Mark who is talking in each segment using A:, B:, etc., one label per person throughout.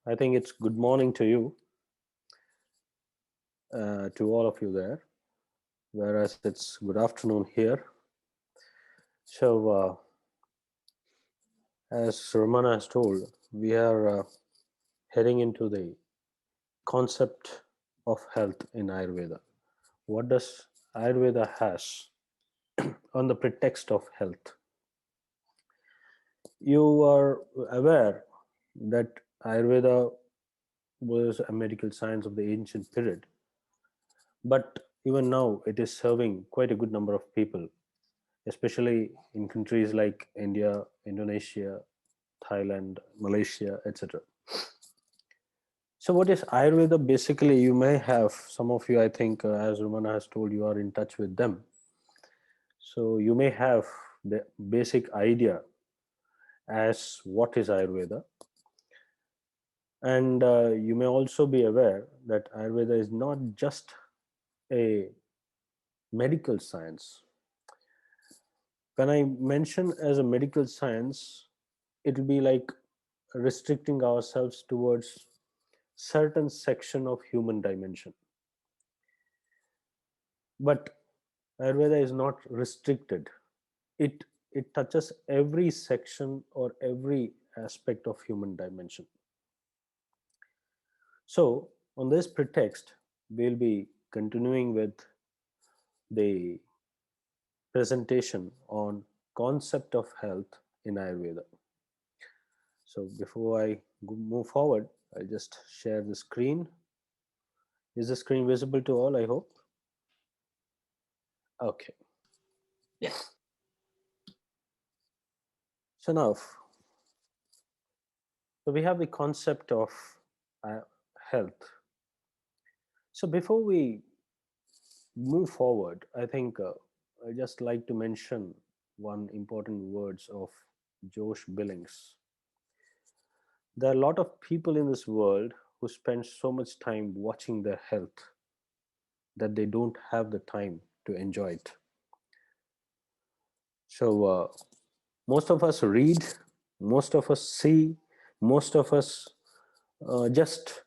A: I think it's good morning to you, to all of you there, whereas it's good afternoon here. So, as Romana has told, we are heading into the concept of health in Ayurveda. What does Ayurveda has on the pretext of health? You are aware that Ayurveda was a medical science of the ancient period, but even now it is serving quite a good number of people, especially in countries like India, Indonesia, Thailand, Malaysia, etc. So, what is Ayurveda? Basically, you may have some of you, I think, as Romana has told, you are in touch with them. So, you may have the basic idea as what is Ayurveda, and you may also be aware that Ayurveda is not just a medical science. When I mention as a medical science, it will be like restricting ourselves towards certain section of human dimension, but Ayurveda is not restricted. It touches every section or every aspect of human dimension. So on this pretext, we'll be continuing with the presentation on concept of health in Ayurveda. So before I move forward, I'll just share the screen. Is the screen visible to all, I hope? Okay.
B: Yes.
A: So now, so we have the concept of uh, health. So before we move forward, I think I just like to mention one important words of Josh Billings. There are a lot of people in this world who spend so much time watching their health that they don't have the time to enjoy it. So most of us read, most of us see, most of us just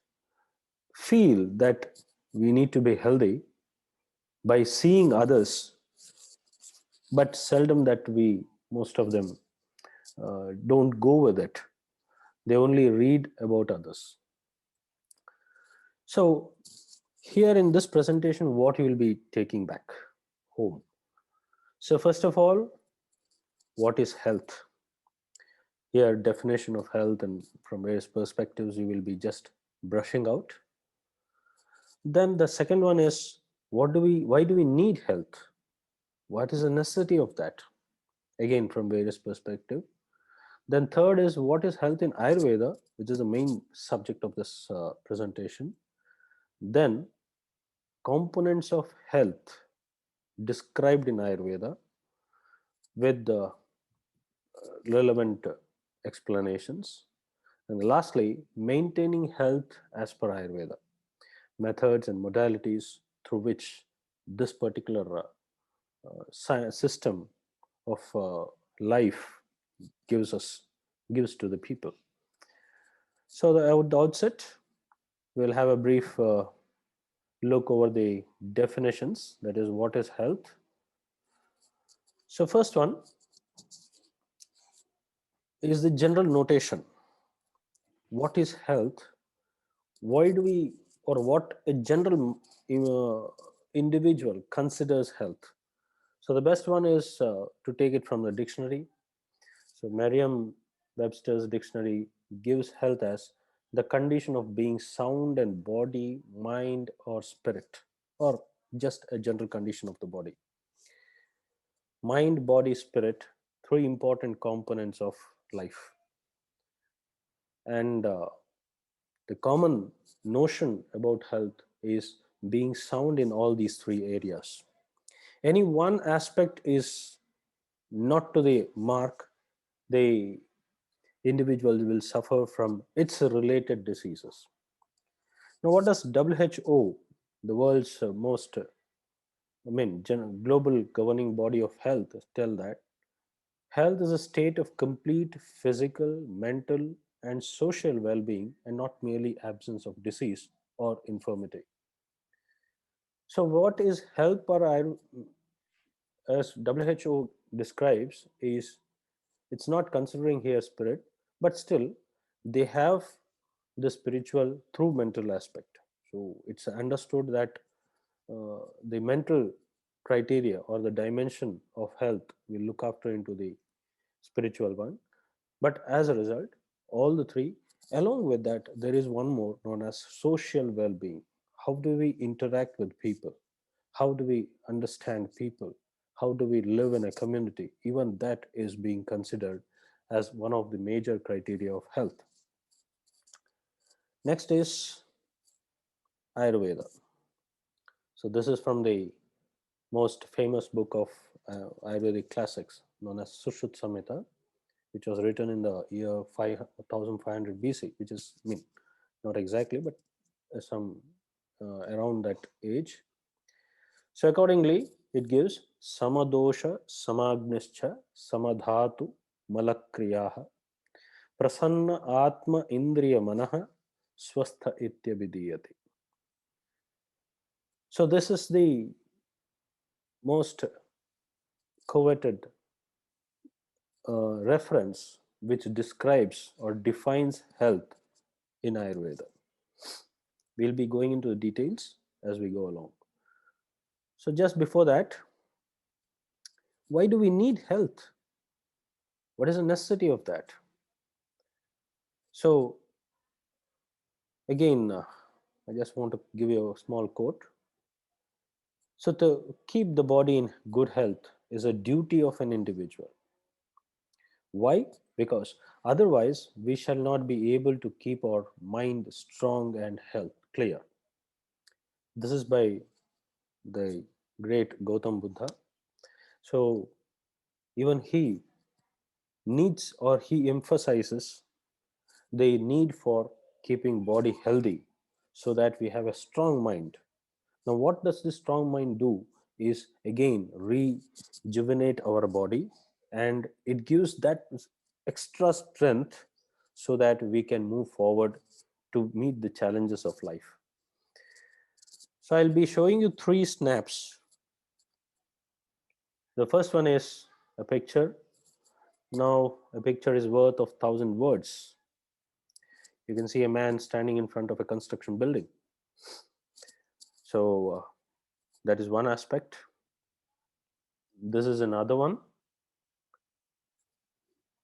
A: feel that we need to be healthy by seeing others, but seldom that we, most of them, don't go with it. They only read about others. So, here in this presentation, what you will be taking back home. So, first of all, what is health? Here, definition of health and from various perspectives, you will be just brushing out. Then the second one is why do we need health? What is the necessity of that? Again, from various perspectives. Then third is what is health in Ayurveda, which is the main subject of this presentation. Then components of health described in Ayurveda with the relevant explanations. And lastly, maintaining health as per Ayurveda, methods and modalities through which this particular system of life gives us gives to the people. So at the outset, we'll have a brief look over the definitions, that is what is health. So first one is the general notation. What is health? Why do we, or what a general individual considers health? So the best one is to take it from the dictionary. So Merriam Webster's dictionary gives health as the condition of being sound in body, mind, or spirit, or just a general condition of the body. Mind, body, spirit, three important components of life. And the common notion about health is being sound in all these three areas. Any one aspect is not to the mark, the individual will suffer from its related diseases. Now, what does WHO, the world's most, global governing body of health, tell that? Health is a state of complete physical, mental, and social well-being, and not merely absence of disease or infirmity. So what is health per as WHO describes is, it's not considering here spirit, but still they have the spiritual through mental aspect. So it's understood that the mental criteria or the dimension of health will look after into the spiritual one. But as a result, all the three, along with that, there is one more known as social well-being. How do we interact with people? How do we understand people? How do we live in a community? Even that is being considered as one of the major criteria of health. Next is Ayurveda. So this is from the most famous book of Ayurvedic classics known as Sushruta Samhita, which was written in the year 5500 BC, which is, I mean, not exactly, but some around that age. So accordingly, it gives samadosha, samagnischa, samadhatu, malakriyaha, prasanna atma indriya manaha, swastha ityabhidiyati. So this is the most coveted reference which describes or defines health in Ayurveda. We'll be going into the details as we go along. So just before that, why do we need health? What is the necessity of that? So again, I just want to give you a small quote. So to keep the body in good health is a duty of an individual. Why? Because otherwise we shall not be able to keep our mind strong and health clear. This is by the great Gautam Buddha. So even he needs, or he emphasizes the need for keeping body healthy so that we have a strong mind. Now what does this strong mind do is again rejuvenate our body, and it gives that extra strength so that we can move forward to meet the challenges of life. So I'll be showing you three snaps. The first one is a picture. Now a picture is worth of 1,000 words. You can see a man standing in front of a construction building. So that is one aspect. This is another one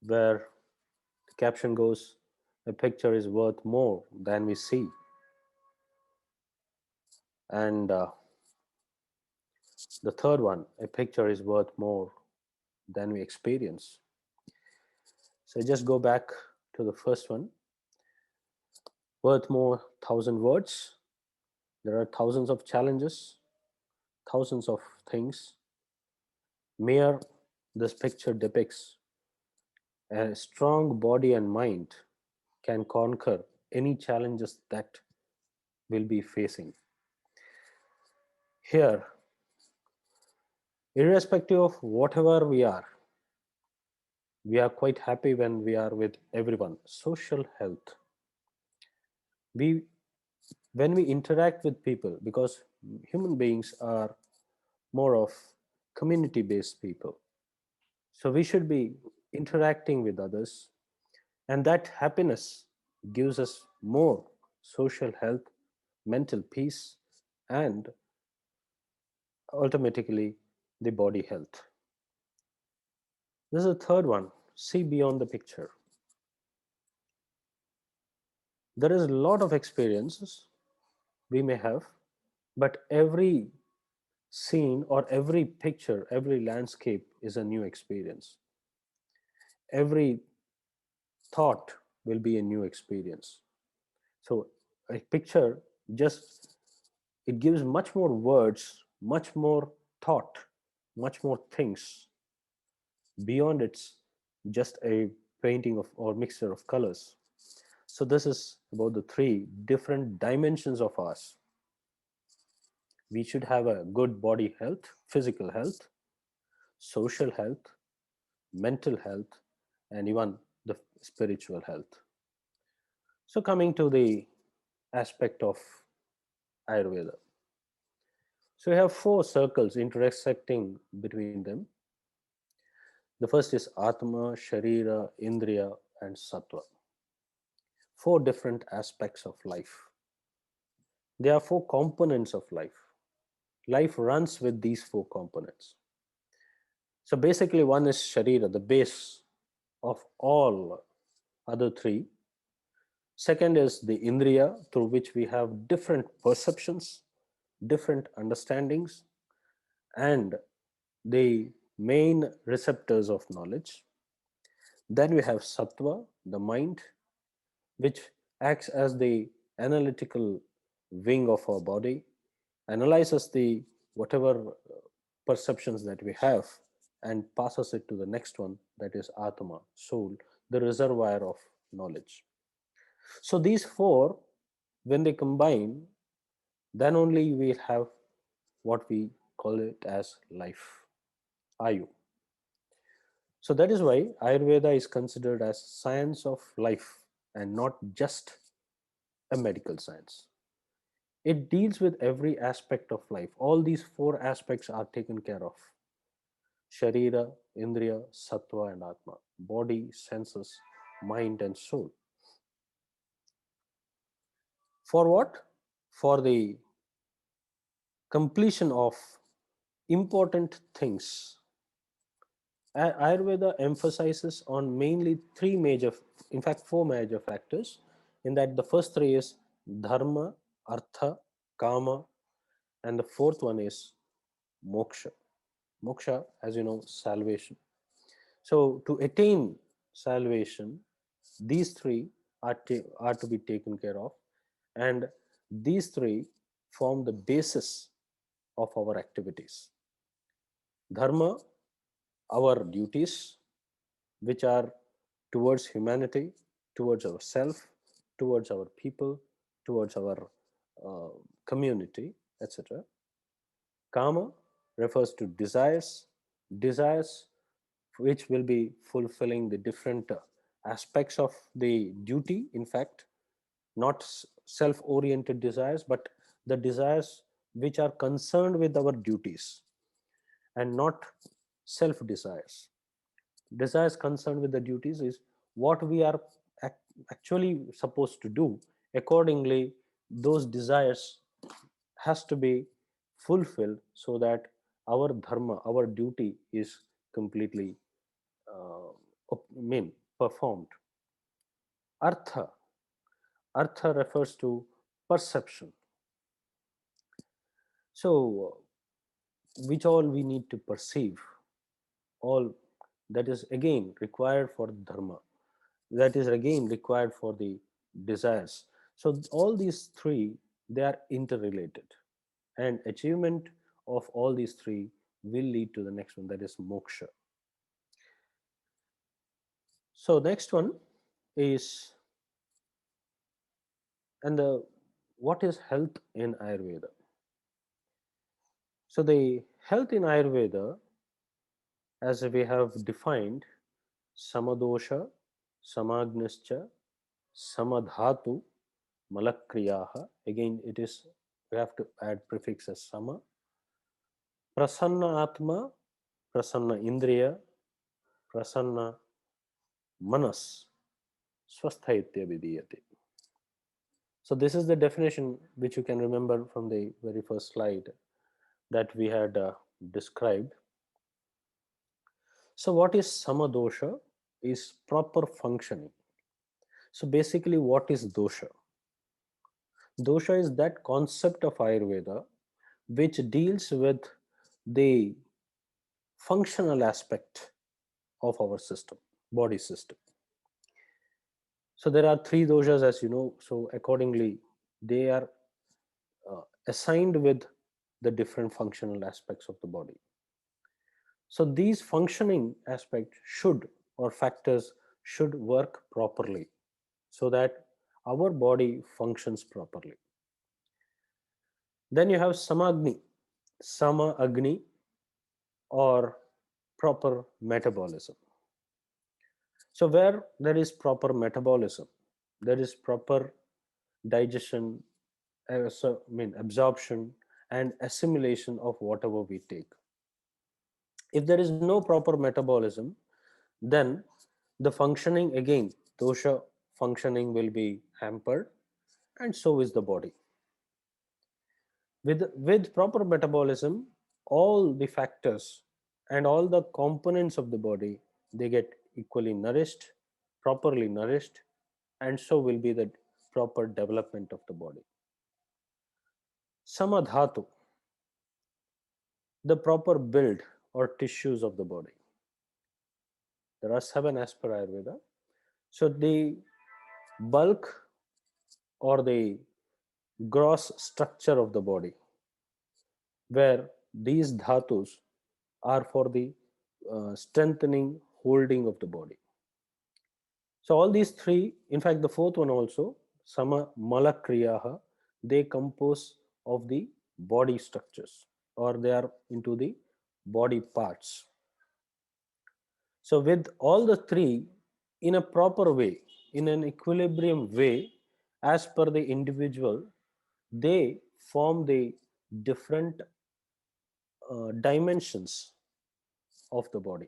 A: where the caption goes, a picture is worth more than we see. And the third one, a picture is worth more than we experience. So just go back to the first one. Worth more 1,000 words. There are thousands of challenges, thousands of things. Mere this picture depicts a strong body and mind can conquer any challenges that will be facing. Here, irrespective of whatever we are quite happy when we are with everyone. Social health. We When we interact with people, because human beings are more of community based people, so we should be interacting with others, and that happiness gives us more social health, mental peace, and automatically the body health. This is the third one. See beyond the picture. There is a lot of experiences we may have, but every scene or every picture, every landscape is a new experience. Every thought will be a new experience. So a picture just, it gives much more words, much more thought, much more things beyond its just a painting of or mixture of colors. So this is about the three different dimensions of us. We should have a good body health, physical health, social health, mental health, and even the spiritual health. So coming to the aspect of Ayurveda. So we have four circles intersecting between them. The first is Atma, Sharira, Indriya, and Sattva. Four different aspects of life. There are four components of life. Life runs with these four components. So basically, one is Sharira, the base of all other three. Second is the Indriya, through which we have different perceptions, different understandings, and the main receptors of knowledge. Then we have Sattva, the mind, which acts as the analytical wing of our body, analyzes the whatever perceptions that we have and passes it to the next one, that is Atma, soul, the reservoir of knowledge. So these four, when they combine, then only we have what we call it as life, Ayu. So that is why Ayurveda is considered as science of life and not just a medical science. It deals with every aspect of life. All these four aspects are taken care of: Sharira, Indriya, Sattva, and Atma. Body, senses, mind, and soul. For what? For the completion of important things. Ayurveda emphasizes on mainly three major, in fact, four major factors. In that, the first three is dharma, artha, kama, and the fourth one is moksha. Moksha, as you know, salvation. So, to attain salvation, these three are to be taken care of, and these three form the basis of our activities. Dharma, our duties, which are towards humanity, towards ourself, towards our people, towards our uh, community, etc. Kama refers to desires, desires which will be fulfilling the different aspects of the duty, in fact, not self oriented desires, but the desires which are concerned with our duties and not self desires. Desires concerned with the duties is what we are actually supposed to do. Accordingly, those desires has to be fulfilled so that our dharma, our duty is completely uh, performed. Artha, artha refers to perception. So, which all we need to perceive, all that is again required for dharma, that is again required for the desires. So all these three, they are interrelated, and achievement of all these three will lead to the next one, that is moksha. So next one is, and the what is health in Ayurveda? So the health in Ayurveda, as we have defined, samadosha, samagnischa, samadhatu, malakriyaha. Again, it is, we have to add prefix as sama. Prasanna atma, prasanna indriya, prasanna manas, swastha vidiyate. So this is the definition which you can remember from the very first slide that we had described. So what is samadosha? Is proper functioning. So basically, what is dosha? Dosha is that concept of Ayurveda which deals with the functional aspect of our system, body system. So there are three doshas, as you know. So accordingly, they are assigned with the different functional aspects of the body. So these functioning aspects should, or factors should work properly so that our body functions properly. Then you have samagni, sama agni, or proper metabolism. So where there is proper metabolism, there is proper digestion, absorption and assimilation of whatever we take. If there is no proper metabolism, then the functioning again, dosha functioning will be hampered, and so is the body. With proper metabolism, all the factors and all the components of the body, they get equally nourished, properly nourished, and so will be the proper development of the body. Samadhatu, the proper build or tissues of the body. There are seven as per Ayurveda. So the bulk or the gross structure of the body, where these dhatus are for the strengthening, holding of the body. So all these three, in fact, the fourth one also, sama mala kriyaha, they compose of the body structures, or they are into the body parts. So with all the three in a proper way, in an equilibrium way, as per the individual, they form the different dimensions of the body.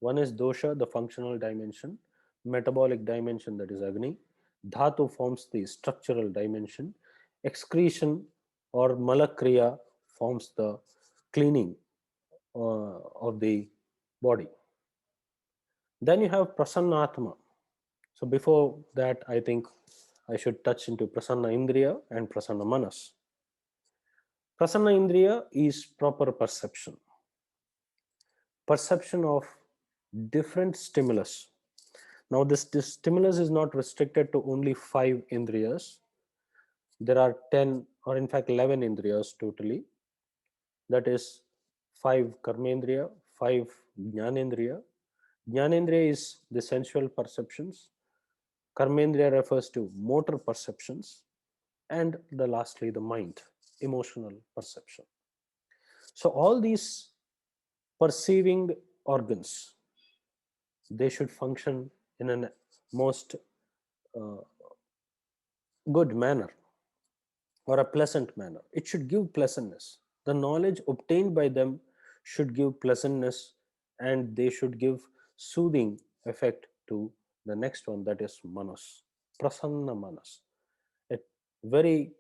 A: One is dosha, the functional dimension; metabolic dimension, that is Agni; dhatu forms the structural dimension; excretion or malakriya forms the cleaning of the body. Then you have prasannatma. So before that, I think I should touch into prasanna indriya and prasanna manas. Prasanna indriya is proper perception, perception of different stimulus. Now, this stimulus is not restricted to only five indriyas. There are 10, or in fact 11 indriyas totally. That is five karmendriya, five jnanendriya. Jnanendriya is the sensual perceptions. Karmendriya refers to motor perceptions. And the lastly, the mind, emotional perception. So all these perceiving organs, they should function in a most uh, good manner, or a pleasant manner. It should give pleasantness. The knowledge obtained by them should give pleasantness, and they should give soothing effect to the next one, that is manas, prasanna manas, a very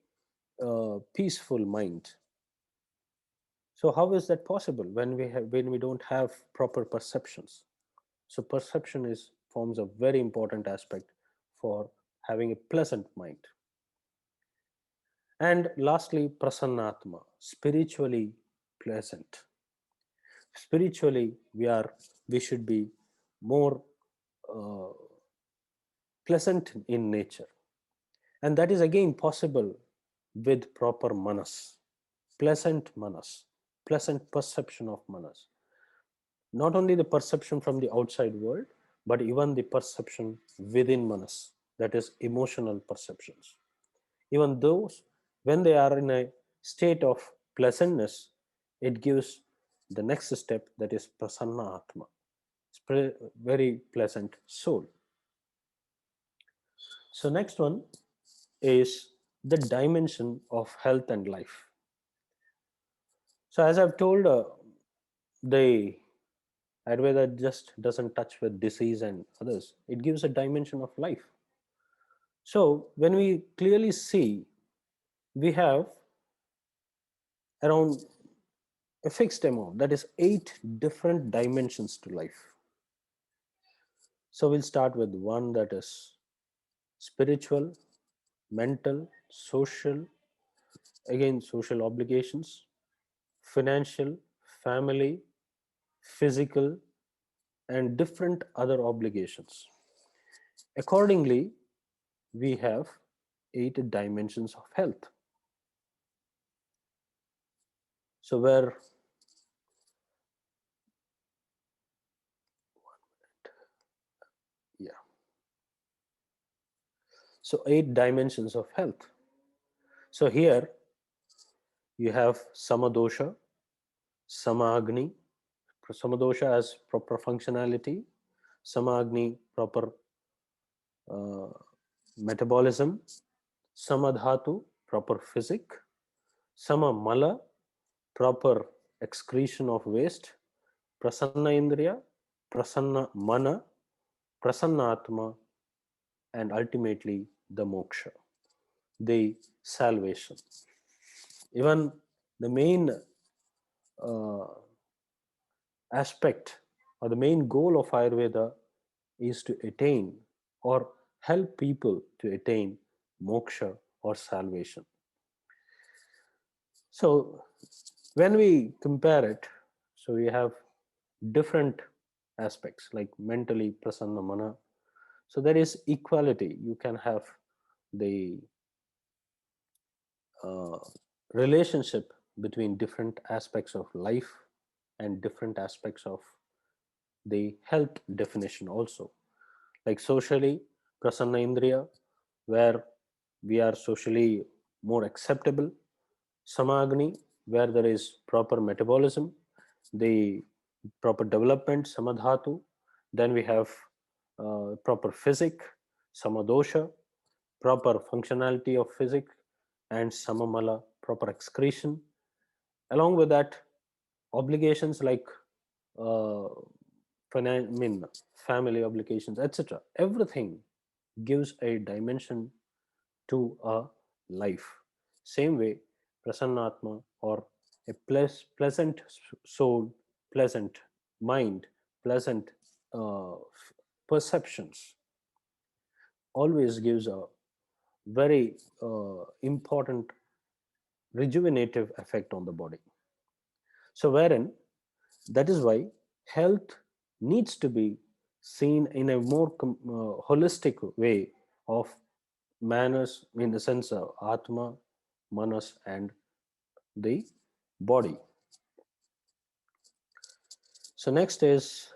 A: peaceful mind. So how is that possible when we don't have proper perceptions? So perception is forms a very important aspect for having a pleasant mind. And lastly, prasannatma, spiritually pleasant. Spiritually, we should be more uh, pleasant in nature, and that is again possible with proper manas, pleasant perception of manas. Not only the perception from the outside world, but even the perception within manas, that is emotional perceptions. Even those, when they are in a state of pleasantness, it gives the next step, that is prasanna atma, very pleasant soul. So next one is the dimension of health and life. So as I've told, the Ayurveda just doesn't touch with disease and others. It gives a dimension of life. So when we clearly see, we have around a fixed amount, that is 8 different dimensions to life. So we'll start with one, that is spiritual, mental, social, again social obligations, financial, family, physical, and different other obligations. Accordingly, we have 8 dimensions of health. So where, yeah, so 8 dimensions of health. So here you have samadosha, samagni. Samadosha as proper functionality, samagni proper metabolism, samadhatu, proper physic, sama mala, proper excretion of waste, prasanna indriya, prasanna mana, prasanna atma, and ultimately the moksha, the salvation. Even the main uh, aspect or the main goal of Ayurveda is to attain or help people to attain moksha or salvation. So, when we compare it, so we have different aspects like mentally prasanna mana. So, there is equality. You can have the uh, relationship between different aspects of life and different aspects of the health definition also. Like socially, prasanna indriya, where we are socially more acceptable, samagni, where there is proper metabolism, the proper development, samadhatu, then we have proper physic, samadosha, proper functionality of physic, and samamala, proper excretion. Along with that, obligations like uh, family obligations, etc. Everything gives a dimension to a life. Same way, prasannatma or a pleasant soul, pleasant mind, pleasant uh, perceptions always gives a very important rejuvenative effect on the body. So, wherein that is why health needs to be seen in a more holistic way of manners in the sense of atma, manas, and the body. So next is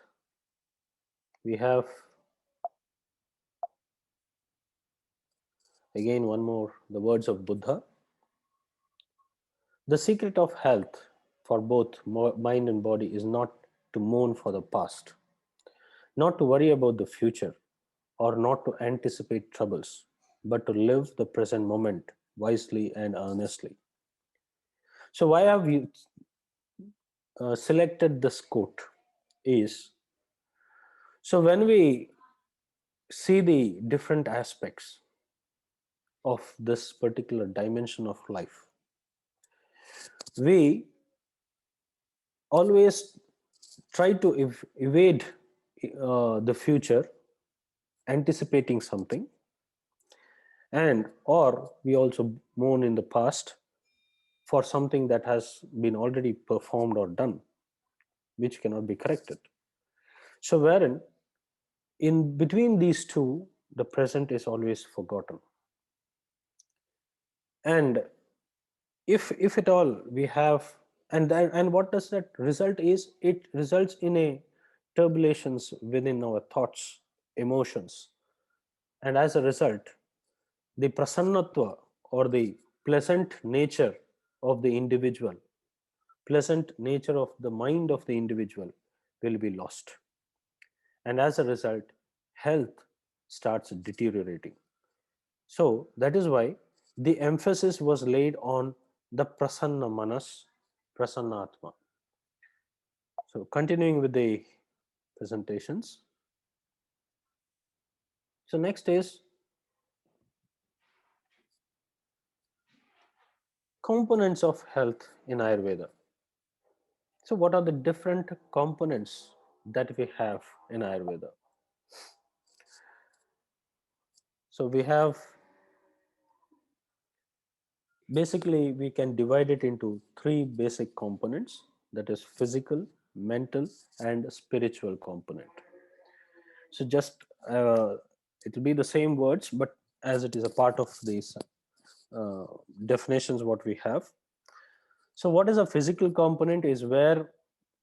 A: we have again one more the words of Buddha. The secret of health for both mind and body is not to mourn for the past, not to worry about the future, or not to anticipate troubles, but to live the present moment wisely and earnestly. So, why have you selected this quote? Is so when we see the different aspects of this particular dimension of life, we always try to evade the future, anticipating something, and or we also mourn in the past for something that has been already performed or done, which cannot be corrected. So, wherein in between these two, the present is always forgotten. And if at all we have, and what does that result is? It results in a turbulations within our thoughts, emotions, and as a result, the prasannatva or the pleasant nature of the individual, pleasant nature of the mind of the individual will be lost, and as a result health starts deteriorating. So that is why the emphasis was laid on the prasanna manas, prasanna atma. So continuing with the presentations. So next is components of health in Ayurveda. So what are the different components that we have in Ayurveda? So we have, basically we can divide it into three basic components, that is physical, mental, and spiritual component. So just it will be the same words, but as it is a part of these uh, definitions what we have. So what is a physical component is where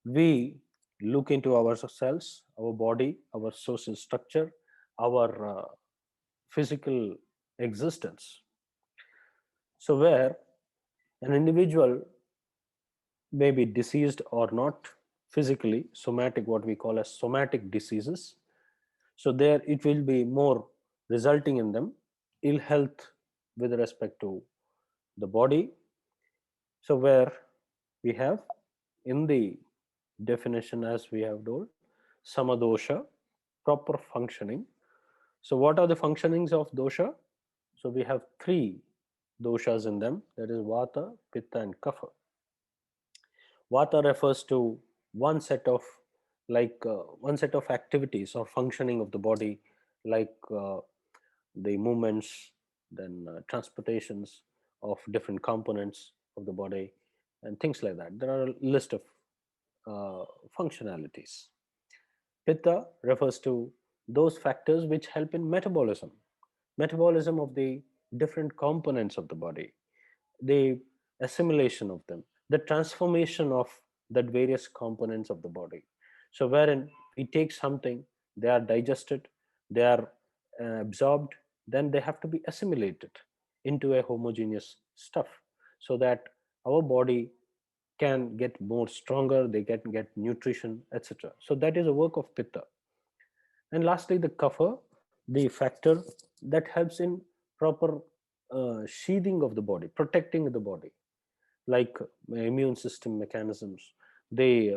A: we look into our cells, our body, our social structure, our physical existence. So where an individual may be diseased or not physically, somatic, what we call as somatic diseases. So there it will be more resulting in them. ill health with respect to the body. So where we have in the definition, as we have told, samadosha, proper functioning. So what are the functionings of dosha? So we have three doshas in them, that is vata, pitta and kapha. Vata refers to one set of one set of activities or functioning of the body, like the movements, then transportations of different components of the body, and things like that. There are a list of uh, functionalities. Pitta refers to those factors which help in metabolism of the different components of the body, the assimilation of them, the transformation of that various components of the body. So wherein we take something, they are digested, they are absorbed, then they have to be assimilated into a homogeneous stuff, so that our body can get more stronger, they can get nutrition, etc. So that is a work of pitta. And lastly, the kapha, the factor that helps in proper sheathing of the body, protecting the body, like immune system mechanisms, the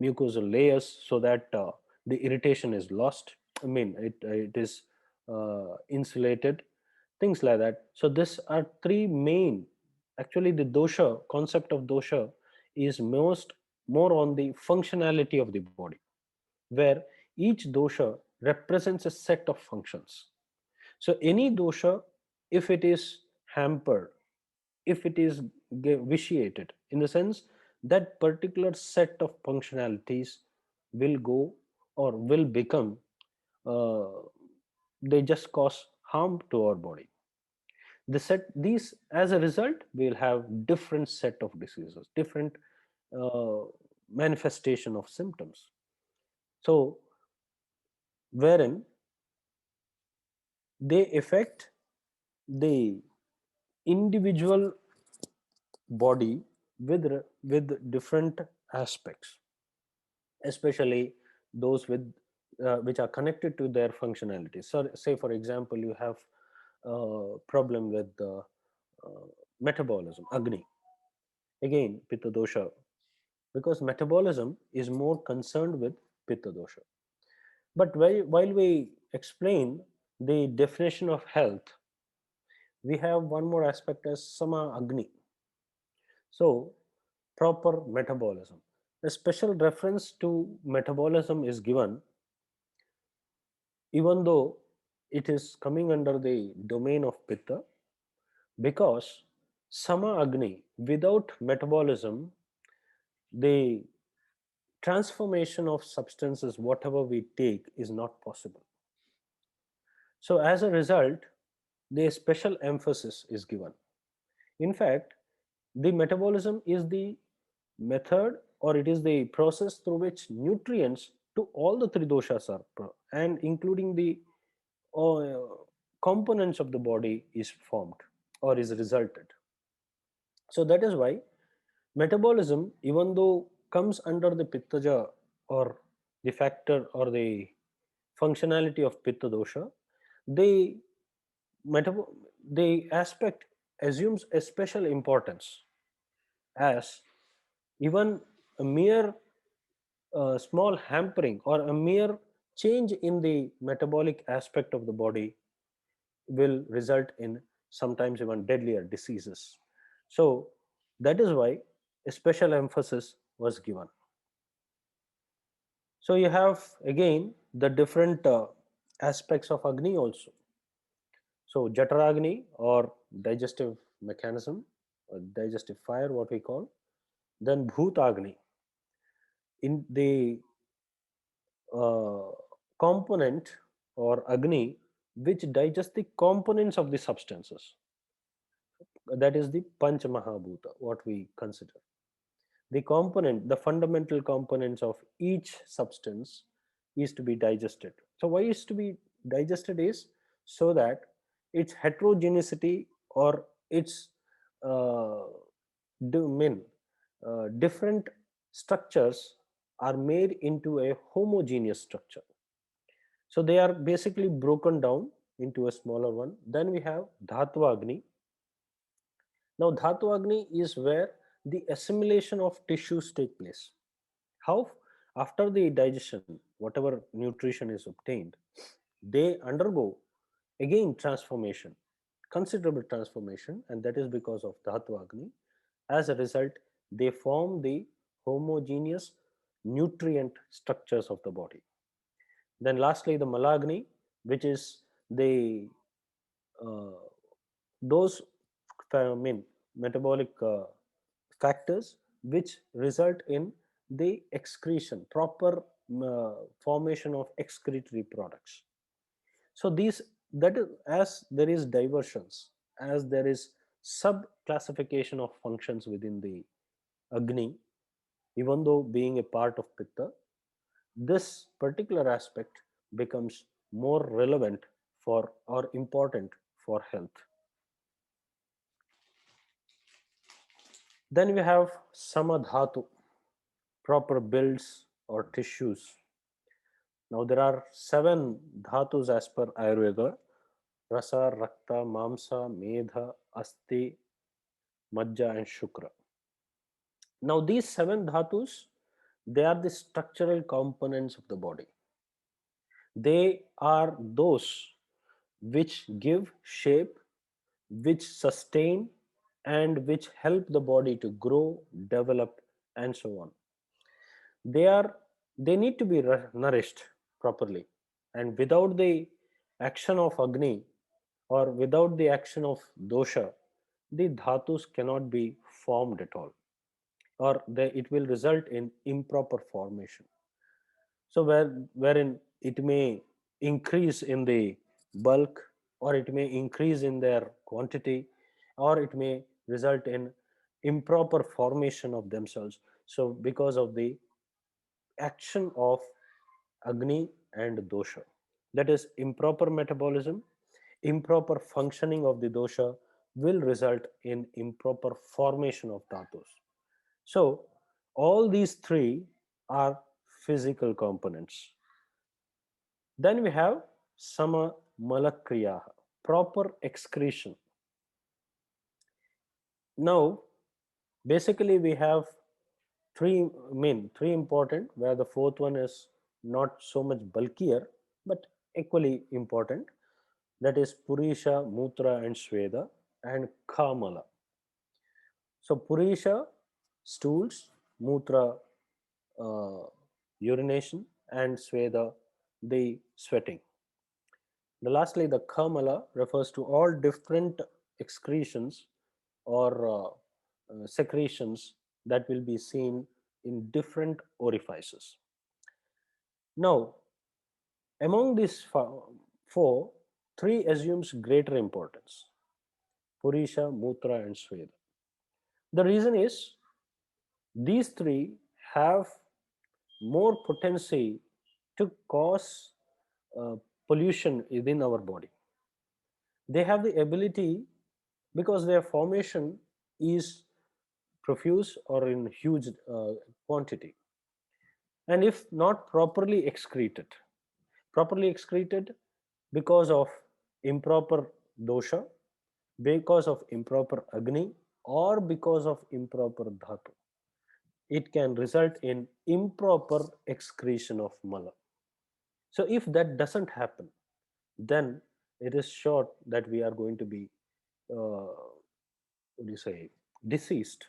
A: mucosal layers, so that the irritation is lost. I mean, it is insulated, things like that. So these are three main. Actually, the dosha concept of dosha is more on the functionality of the body, where each dosha represents a set of functions. So any dosha, if it is hampered, if it is vitiated, in the sense that particular set of functionalities will go or will become, uh, they just cause harm to our body. These, as a result, we'll have different set of diseases, different uh, manifestation of symptoms. So wherein they affect the individual body with different aspects, especially those with which are connected to their functionality. So say for example, you have problem with metabolism, Agni, again pitta dosha, because metabolism is more concerned with pitta dosha. But while we explain the definition of health, we have one more aspect as sama Agni. So proper metabolism, a special reference to metabolism is given, even though it is coming under the domain of pitta, because sama Agni, without metabolism, the transformation of substances, whatever we take, is not possible. So as a result, the special emphasis is given. In fact, the metabolism is the method, or it is the process through which nutrients to all the three doshas are and including the uh, components of the body is formed or is resulted. So that is why metabolism, even though comes under the pittaja, or the factor or the functionality of pitta dosha, the metab- the aspect assumes a special importance, as even a mere small hampering or a mere change in the metabolic aspect of the body will result in sometimes even deadlier diseases. So that is why a special emphasis was given. So you have again the different aspects of Agni also. So Jataragni, or digestive mechanism, or digestive fire, what we call. Then Bhutagni, in the uh, component or Agni which digests the components of the substances. That is the Panch Mahabhuta, what we consider. The component, the fundamental components of each substance is to be digested. So why is to be digested is so that its heterogeneity or its uh, mean, different structures are made into a homogeneous structure. So they are basically broken down into a smaller one. Then we have Dhatu Agni. Now, Dhatu Agni is where the assimilation of tissues take place. How? After the digestion, whatever nutrition is obtained, they undergo again transformation, considerable transformation, and that is because of Dhatu Agni. As a result, they form the homogeneous nutrient structures of the body. Then lastly, the Malagni, which is the uh, those metabolic factors which result in the excretion, proper formation of excretory products. So these, that is, as there is diversions, as there is sub classification of functions within the Agni, even though being a part of Pitta, this particular aspect becomes more relevant for or important for health. Then we have Samadhatu, proper builds or tissues. Now there are seven dhatus as per Ayurveda: Rasa, Rakta, Mamsa, Medha, Asti, Majja, and Shukra. Now these seven dhatus, they are the structural components of the body. They are those which give shape, which sustain, and which help the body to grow, develop, and so on. They are, they need to be nourished properly, and without the action of Agni or without the action of dosha, the dhatus cannot be formed at all, or it will result in improper formation. So wherein it may increase in the bulk, or it may increase in their quantity, or it may result in improper formation of themselves. So because of the action of Agni and dosha, that is improper metabolism, improper functioning of the dosha will result in improper formation of dhatus. So all these three are physical components. Then we have sama malakriya, proper excretion. Now, basically we have three important, where the fourth one is not so much bulkier but equally important. That is Purisha, Mutra, and Sweda, and Kamala. So Purisha, stools; Mutra, uh, urination; and Sweda, the sweating. The lastly, the Kamala refers to all different excretions or secretions that will be seen in different orifices. Now, among these four, three assumes greater importance: Purisha, Mutra, and Sweda. The reason is these three have more potency to cause uh, pollution within our body. They have the ability, because their formation is profuse or in huge quantity, and if not properly excreted because of improper dosha, because of improper Agni, or because of improper dhatu, it can result in improper excretion of mala. So if that doesn't happen, then it is sure that we are going to be, what do you say, deceased,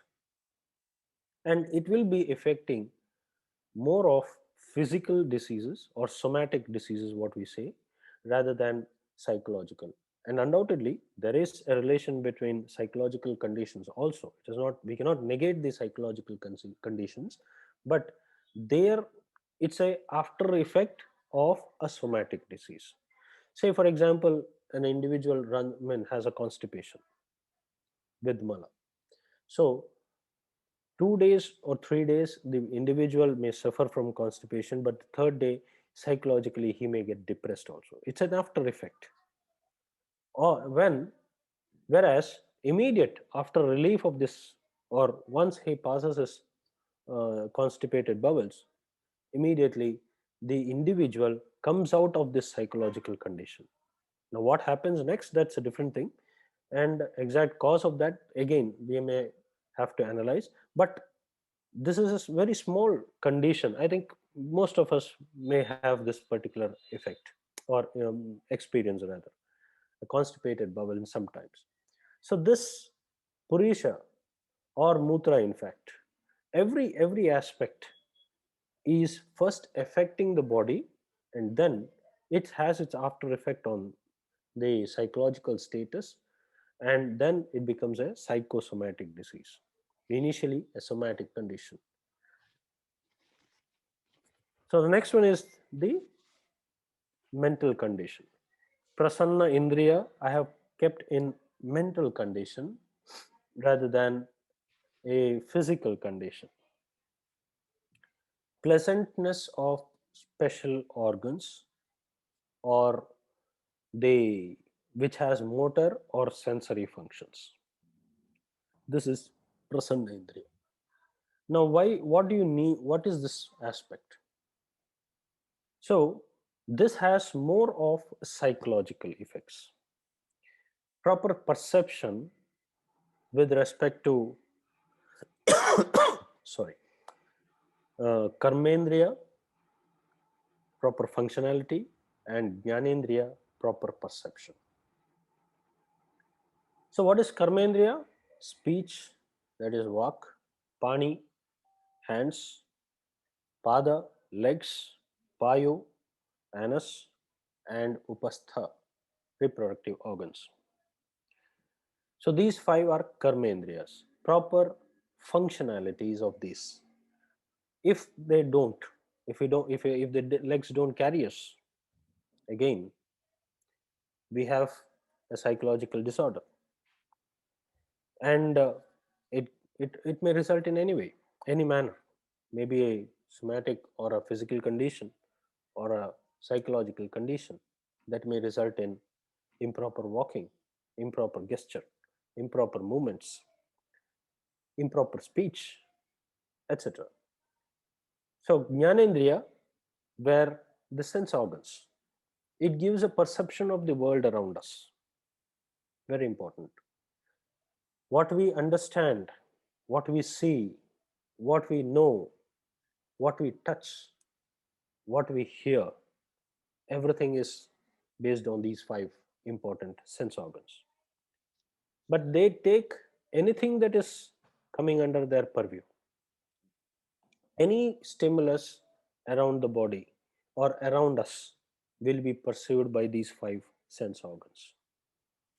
A: and it will be affecting more of physical diseases or somatic diseases, what we say, rather than psychological. And undoubtedly there is a relation between psychological conditions also. It is not, we cannot negate the psychological conditions, but there, it's a after effect of a somatic disease. Say for example, an individual has a constipation with mala. So 2 days or 3 days the individual may suffer from constipation, but the third day psychologically he may get depressed also. It's an after effect. Or when, whereas immediate after relief of this, or once he passes his constipated bowels, immediately the individual comes out of this psychological condition. Now what happens next, that's a different thing, and exact cause of that again we may have to analyze. But this is a very small condition. I think most of us may have this particular effect, or experience rather, a constipated bowel sometimes. So this purisha or mutra, in fact, every aspect is first affecting the body, and then it has its after effect on the psychological status, and then it becomes a psychosomatic disease, initially a somatic condition. So the next one is the mental condition. Prasanna indriya I have kept in mental condition rather than a physical condition. Pleasantness of special organs, or they which has motor or sensory functions. This is prasanna indriya. Now why, what do you need, what is this aspect? So this has more of psychological effects. Proper perception with respect to sorry, karmendriya, proper functionality, and jnanendriya, proper perception. So what is karmendriya? Speech, that is walk, pani, hands, pada, legs, payu, anus, and upastha, reproductive organs. So these five are karmendriyas, proper functionalities of these. If they don't, if we don't, if the legs don't carry us, again we have a psychological disorder, and it may result in any way, any manner, maybe a somatic or a physical condition or a psychological condition that may result in improper walking, improper gesture, improper movements, improper speech, etc. So jnanendriya, where the sense organs, it gives a perception of the world around us. Very important. What we understand, what we see, what we know, what we touch, what we hear, everything is based on these five important sense organs. But they take anything that is coming under their purview. Any stimulus around the body or around us will be perceived by these five sense organs.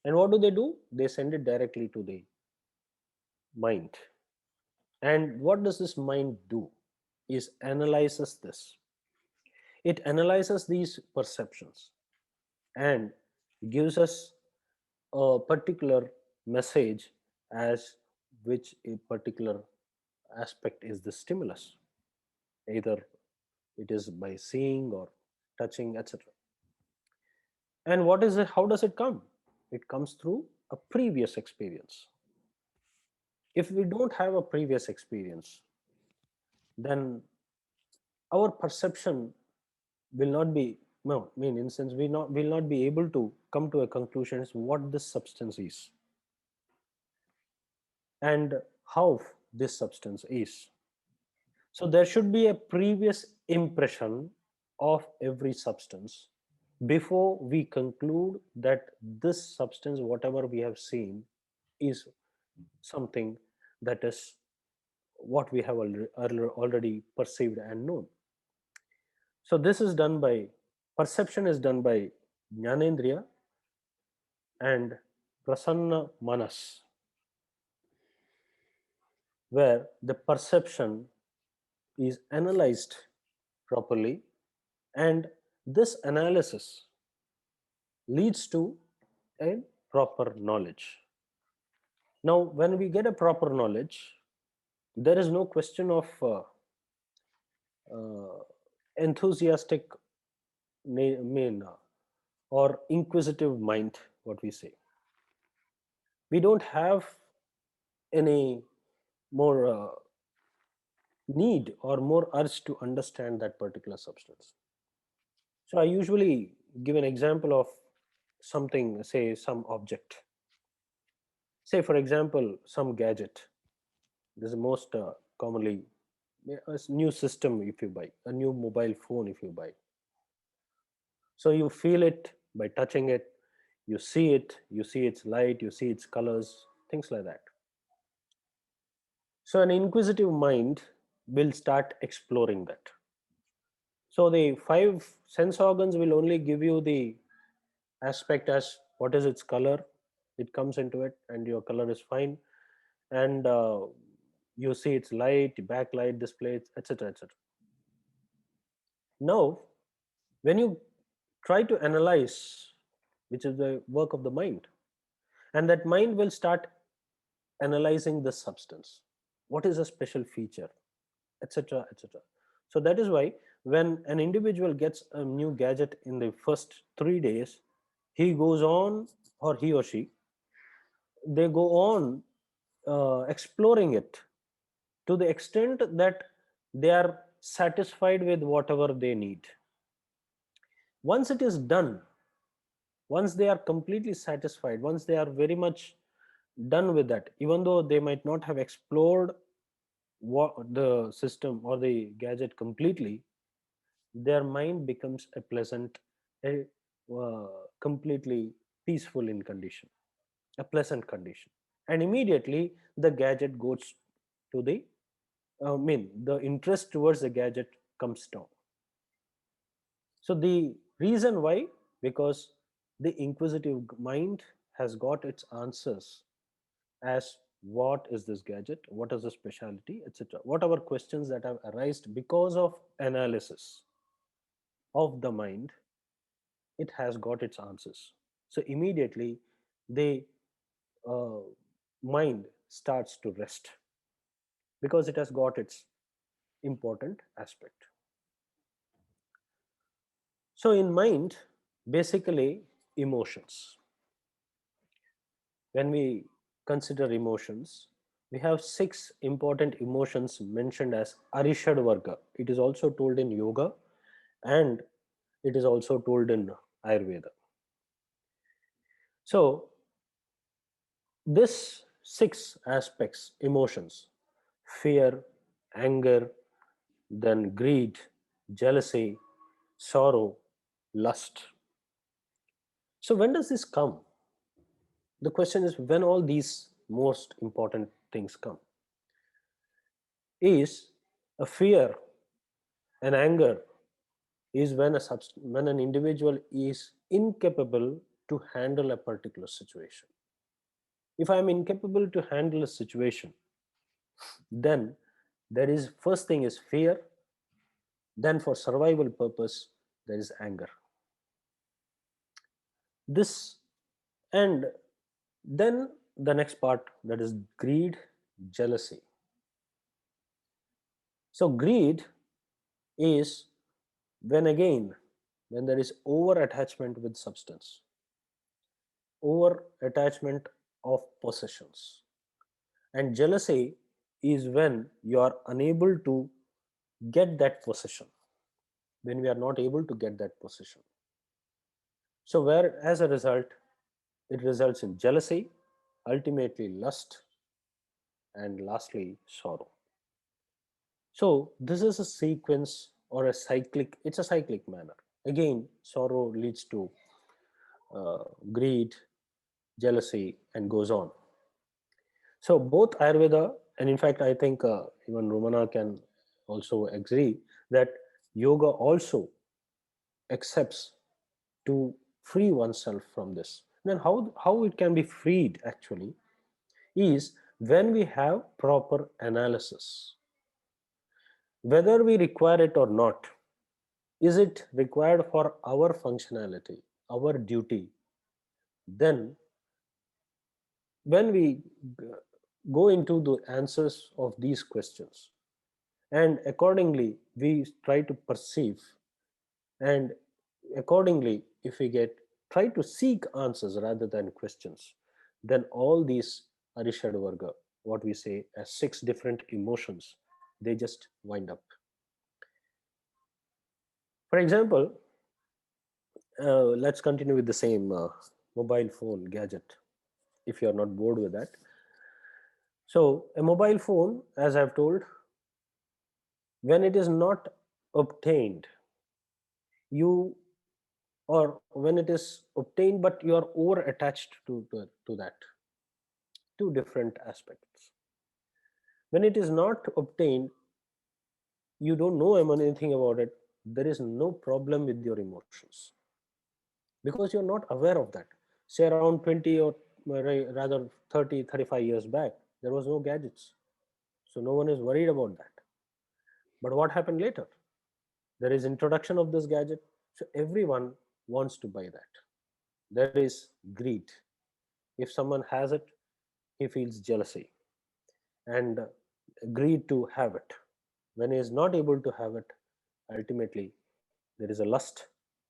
A: And what do? They send it directly to the mind. And what does this mind do? Is analyzes this. It analyzes these perceptions and gives us a particular message as which a particular aspect is the stimulus. Either it is by seeing or touching, etc. And what is it? How does it come? It comes through a previous experience. If we don't have a previous experience, then our perception will not be, no, I mean, in sense, we not will not be able to come to a conclusion as what this substance is and how this substance is. So there should be a previous impression of every substance before we conclude that this substance, whatever we have seen, is something that is what we have already perceived and known. So this is done by, perception is done by jnanendriya and prasanna manas, where the perception is analyzed properly, and this analysis leads to a proper knowledge. Now when we get a proper knowledge, there is no question of uh, enthusiastic mean or inquisitive mind, what we say. We don't have any more need or more urge to understand that particular substance. So I usually give an example of something, say some object, say for example some gadget. This is most commonly new system. If you buy a new mobile phone, if you buy, so you feel it by touching it, you see it, you see its light, you see its colors, things like that. So an inquisitive mind will start exploring that. So the five sense organs will only give you the aspect as what is its color. It comes into it and your color is fine, and you see its light, backlight, display, etc., etc. Now when you try to analyze, which is the work of the mind, and that mind will start analyzing the substance, what is a special feature, etc., etc. So that is why when an individual gets a new gadget in the first 3 days, he goes on, or he or she, they go on exploring it to the extent that they are satisfied with whatever they need. Once it is done, once they are completely satisfied, once they are very much done with that, even though they might not have explored what the system or the gadget completely, their mind becomes a pleasant, a completely peaceful in condition, a pleasant condition, and immediately the gadget goes to the the interest towards the gadget comes down. So the reason why, because the inquisitive mind has got its answers as what is this gadget, what is the specialty, etc. Whatever questions that have arisen because of analysis of the mind, it has got its answers. So immediately the uh, mind starts to rest because it has got its important aspect. So in mind, basically emotions. When we consider emotions, we have six important emotions mentioned as Arishad Varga. It is also told in yoga and it is also told in Ayurveda. So this six aspects, emotions: fear, anger, then greed, jealousy, sorrow, lust. So when does this come? The question is, when all these most important things come. Is a fear, an anger, is when when an individual is incapable to handle a particular situation. If I am incapable to handle a situation, then there is, first thing is fear, then for survival purpose there is anger. This, and then the next part, that is greed, jealousy. So greed is when, again, when there is over attachment with substance, over attachment of possessions. And jealousy is when you are unable to get that possession, when we are not able to get that possession. So where, as a result, it results in jealousy, ultimately lust, and lastly sorrow. So this is a sequence or a cyclic, it's a cyclic manner. Again, sorrow leads to greed, jealousy, and goes on. So both Ayurveda, and in fact, I think even Romana can also agree that yoga also accepts to free oneself from this. Then how it can be freed actually is when we have proper analysis. Whether we require it or not, is it required for our functionality, our duty? Then when we go into the answers of these questions, and accordingly we try to perceive, and accordingly if we get, try to seek answers rather than questions, then all these Arishad Varga, what we say as six different emotions, they just wind up. For example, Let's continue with the same mobile phone gadget, if you're not bored with that. So, a mobile phone, as I've told, when it is not obtained, you, or when it is obtained but you are over attached to that, two different aspects. When it is not obtained, you don't know anything about it, there is no problem with your emotions, because you're not aware of that. Say around 20 or rather 30, 35 years back, there was no gadgets, so no one is worried about that. But what happened later? There is introduction of this gadget, so everyone wants to buy that. There is greed. If someone has it, he feels jealousy and greed to have it. When he is not able to have it, ultimately there is a lust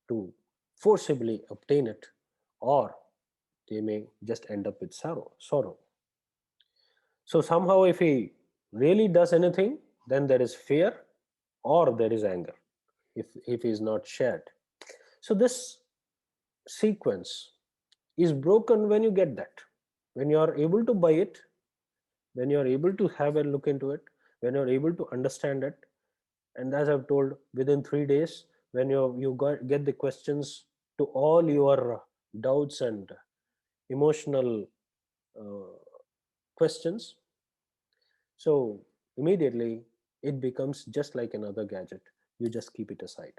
A: to forcibly obtain it, or they may just end up with sorrow. So somehow, if he really does anything, then there is fear or there is anger, if he is not shared. So this sequence is broken when you get that. When you are able to buy it, when you are able to have a look into it, when you are able to understand it, and as I've told, within 3 days, when get the questions to all your doubts and emotional uh, questions, so immediately it becomes just like another gadget. You just keep it aside.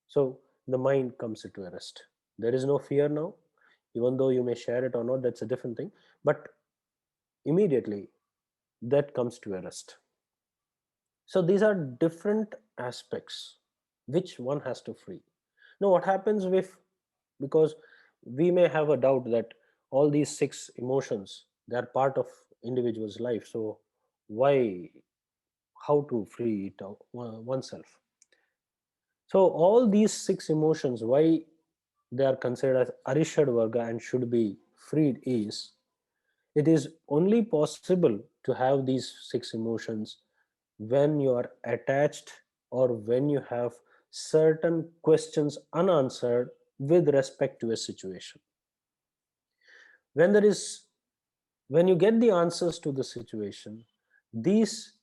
A: So the mind comes into a rest. There is no fear now, even though you may share it or not, that's a different thing. But immediately that comes to a rest. So these are different aspects which one has to free. Now, what happens with, because we may have a doubt that all these six emotions, they are part of individual's life. So why, how to free it out, oneself? So all these six emotions, why they are considered as arishad varga and should be freed is, it is only possible to have these six emotions when you are attached, or when you have certain questions unanswered with respect to a situation. When there is, when you get the answers to the situation, these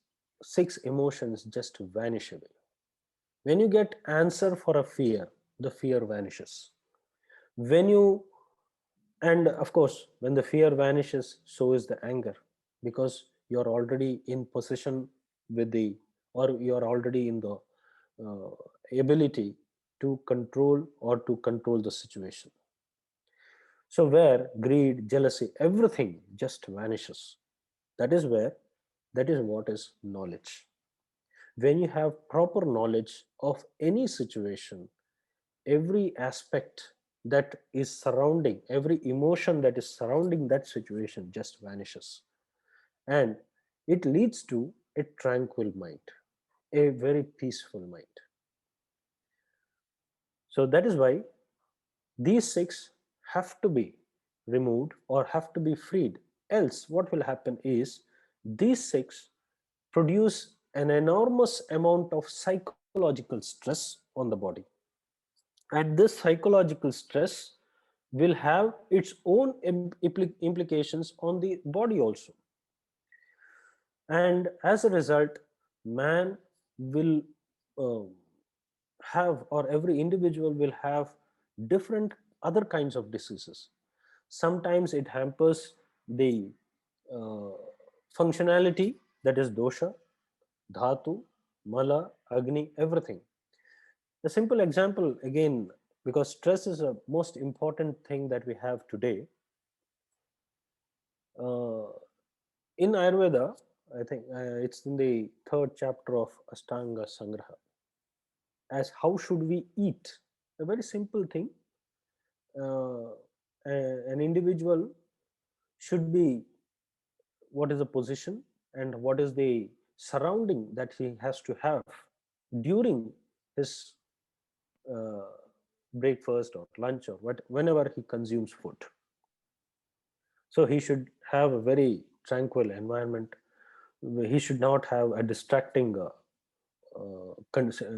A: six emotions just vanish away. When you get answer for a fear, the fear vanishes. When you, and of course when the fear vanishes, so is the anger, because you're already in possession with the, or you're already in the uh, ability to control or to control the situation. So where greed, jealousy, everything just vanishes, that is where, that is what is knowledge. When you have proper knowledge of any situation, every aspect that is surrounding, every emotion that is surrounding that situation just vanishes, and it leads to a tranquil mind, a very peaceful mind. So that is why these six have to be removed or have to be freed. Else what will happen is, these six produce an enormous amount of psychological stress on the body, and this psychological stress will have its own implications on the body also. And as a result, man will uh, have, or every individual will have different other kinds of diseases. Sometimes it hampers the uh, functionality, that is dosha, dhatu, mala, agni, everything. A simple example again, because stress is a most important thing that we have today. Uh, in Ayurveda, I think it's in the third chapter of Ashtanga Sangraha, as how should we eat. A very simple thing. Uh, an individual should be, what is the position and what is the surrounding that he has to have during his uh, breakfast or lunch, or whenever he consumes food. So he should have a very tranquil environment. He should not have a distracting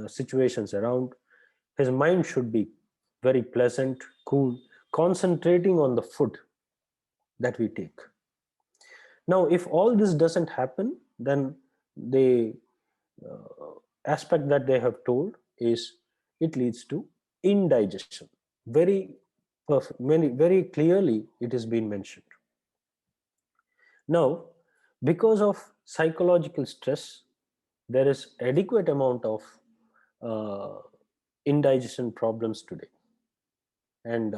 A: situations around. His mind should be very pleasant, cool, concentrating on the food that we take. Now, if all this doesn't happen, then the aspect that they have told is it leads to indigestion. Very perfect, very clearly it has been mentioned. Now, because of psychological stress, there is adequate amount of uh, indigestion problems today. And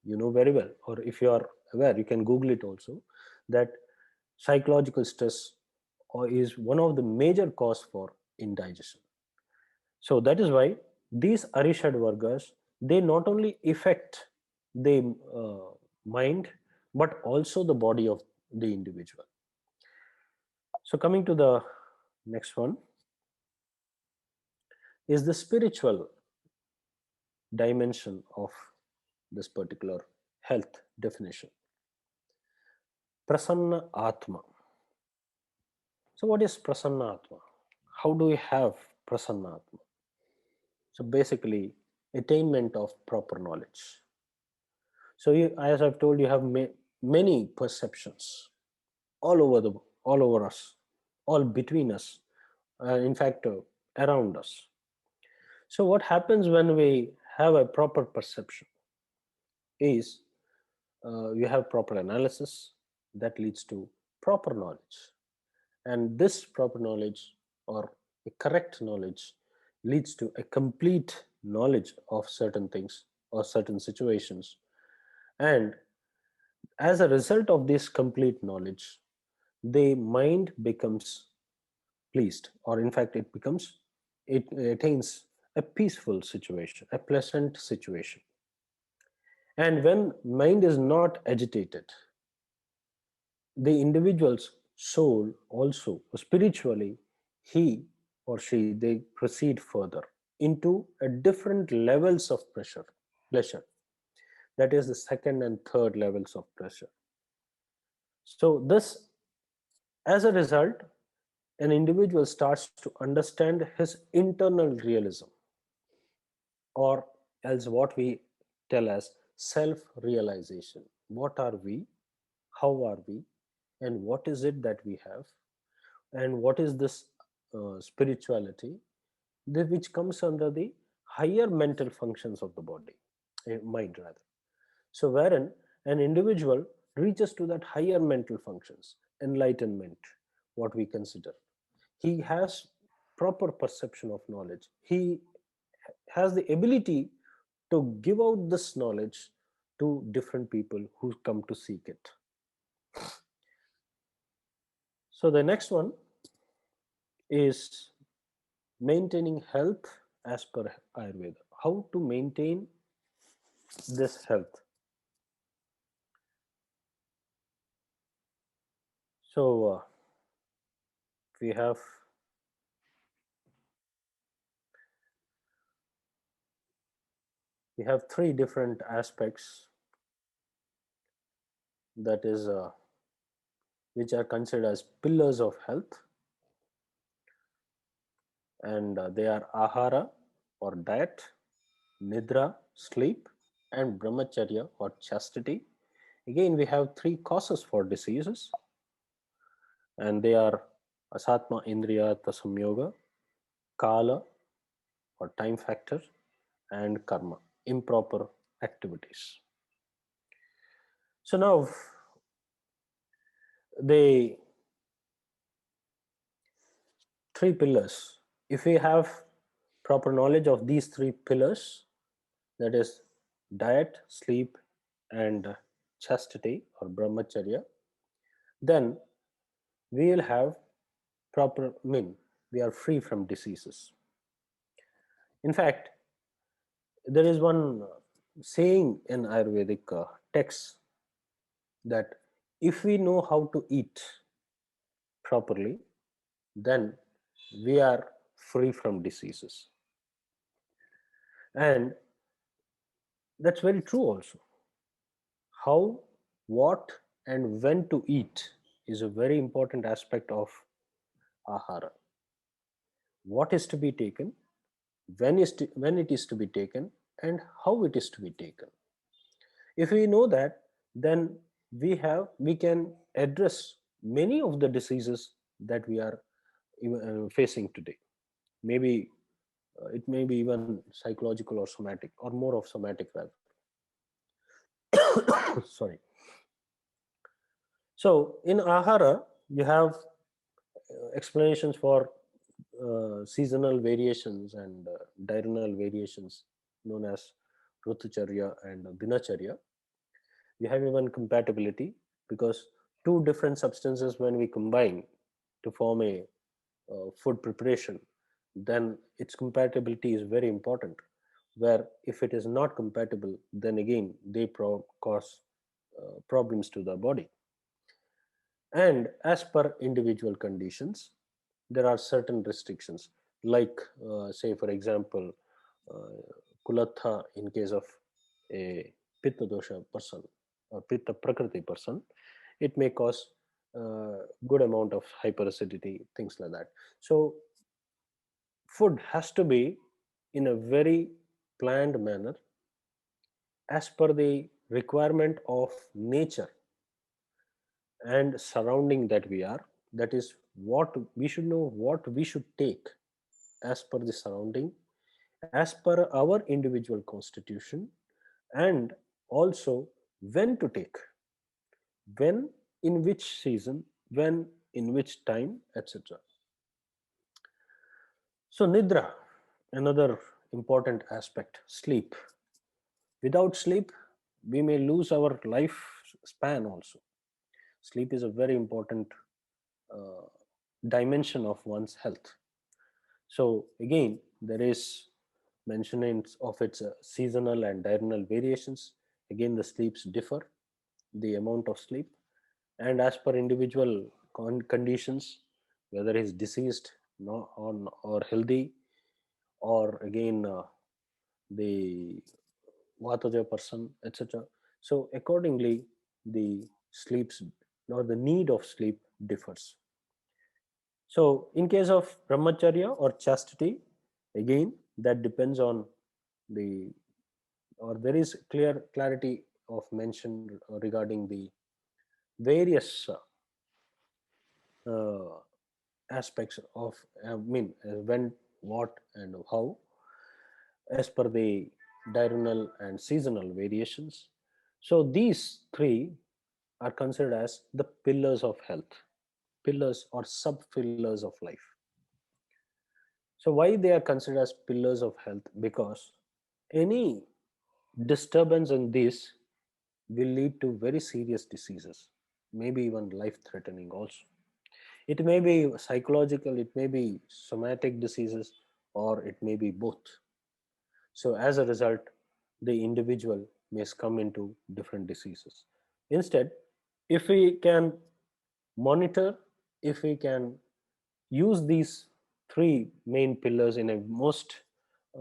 A: you know very well, or if you are aware, you can Google it also, that psychological stress is one of the major cause for indigestion. So that is why these Arishad Vargas, they not only affect the mind, but also the body of the individual. So coming to the next one is the spiritual dimension of this particular health definition. Prasanna Atma. So what is Prasanna Atma? How do we have Prasanna Atma? So basically, attainment of proper knowledge. So you, as I've told, you have many perceptions all over all over us, all between us, in fact, around us. So what happens when we have a proper perception is you have proper analysis that leads to proper knowledge, and this proper knowledge or a correct knowledge leads to a complete knowledge of certain things or certain situations. And as a result of this complete knowledge, the mind becomes pleased, or in fact it attains a peaceful situation, a pleasant situation. And when mind is not agitated, the individual's soul also spiritually, he or she, they proceed further into a different levels of pleasure, that is the second and third levels of pleasure. So this, as a result, an individual starts to understand his internal realism, or else what we tell as self realization. What are we, how are we, and what is it that we have, and what is this spirituality, which comes under the higher mental functions of the body, mind rather. So wherein an individual reaches to that higher mental functions, enlightenment, what we consider, he has proper perception of knowledge, he has the ability to give out this knowledge to different people who come to seek it. So the next one is maintaining health as per Ayurveda. How to maintain this health? So we have three different aspects, that is which are considered as pillars of health, and they are ahara or diet, nidra sleep, and brahmacharya or chastity. Again, we have three causes for diseases, and they are asatma indriyartha samyoga, kala or time factor, and karma, improper activities. So now the three pillars, if we have proper knowledge of these three pillars, that is diet, sleep, and chastity or brahmacharya, then we will have proper we are free from diseases. In fact, there is one saying in Ayurvedic texts that if we know how to eat properly, then we are free from diseases. And that's very true also. How, what, and when to eat is a very important aspect of ahara. What is to be taken, when it is to be taken, and how it is to be taken. If we know that, then we can address many of the diseases that we are facing today. Maybe it may be even psychological or somatic, or more of somatic rather. Sorry. So in ahara, you have explanations for seasonal variations and diurnal variations known as Ritucharya and Dinacharya. You have even compatibility, because two different substances, when we combine to form a food preparation, then its compatibility is very important. Where if it is not compatible, then again they cause problems to the body. And as per individual conditions, there are certain restrictions, like say for example, uh, kulatha in case of a pitta dosha person or pitta prakriti person, it may cause good amount of hyperacidity, things like that. So food has to be in a very planned manner, as per the requirement of nature and surrounding that we are. That is what we should know, what we should take as per the surrounding, as per our individual constitution, and also when to take, when, in which season, when, in which time, etc. So nidra, another important aspect, sleep. Without sleep, we may lose our life span also. Sleep is a very important uh, dimension of one's health. So again, there is mentionings of its seasonal and diurnal variations. Again, the sleeps differ, the amount of sleep, and as per individual conditions, whether he's diseased, no, or healthy, or again the Vataja person, etc. So accordingly, the sleeps or the need of sleep differs. So in case of brahmacharya or chastity, again that depends on the, or there is clarity of mention regarding the various uh, aspects of, I mean, when, what, and how, as per the diurnal and seasonal variations. So these three are considered as the pillars of health, pillars or sub pillars of life. So why they are considered as pillars of health? Because any disturbance in this will lead to very serious diseases, maybe even life threatening also. It may be psychological, it may be somatic diseases, or it may be both. So as a result, the individual may succumb into different diseases. Instead, if we can monitor, if we can use these three main pillars in a most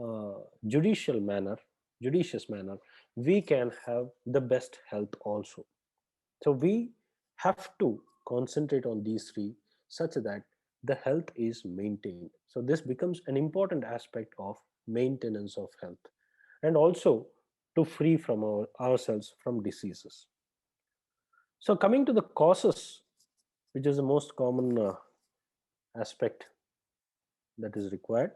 A: uh, judicial manner, judicious manner, we can have the best health also. So we have to concentrate on these three such that the health is maintained. So this becomes an important aspect of maintenance of health, and also to free from ourselves from diseases. So coming to the causes, which is the most common aspect that is required,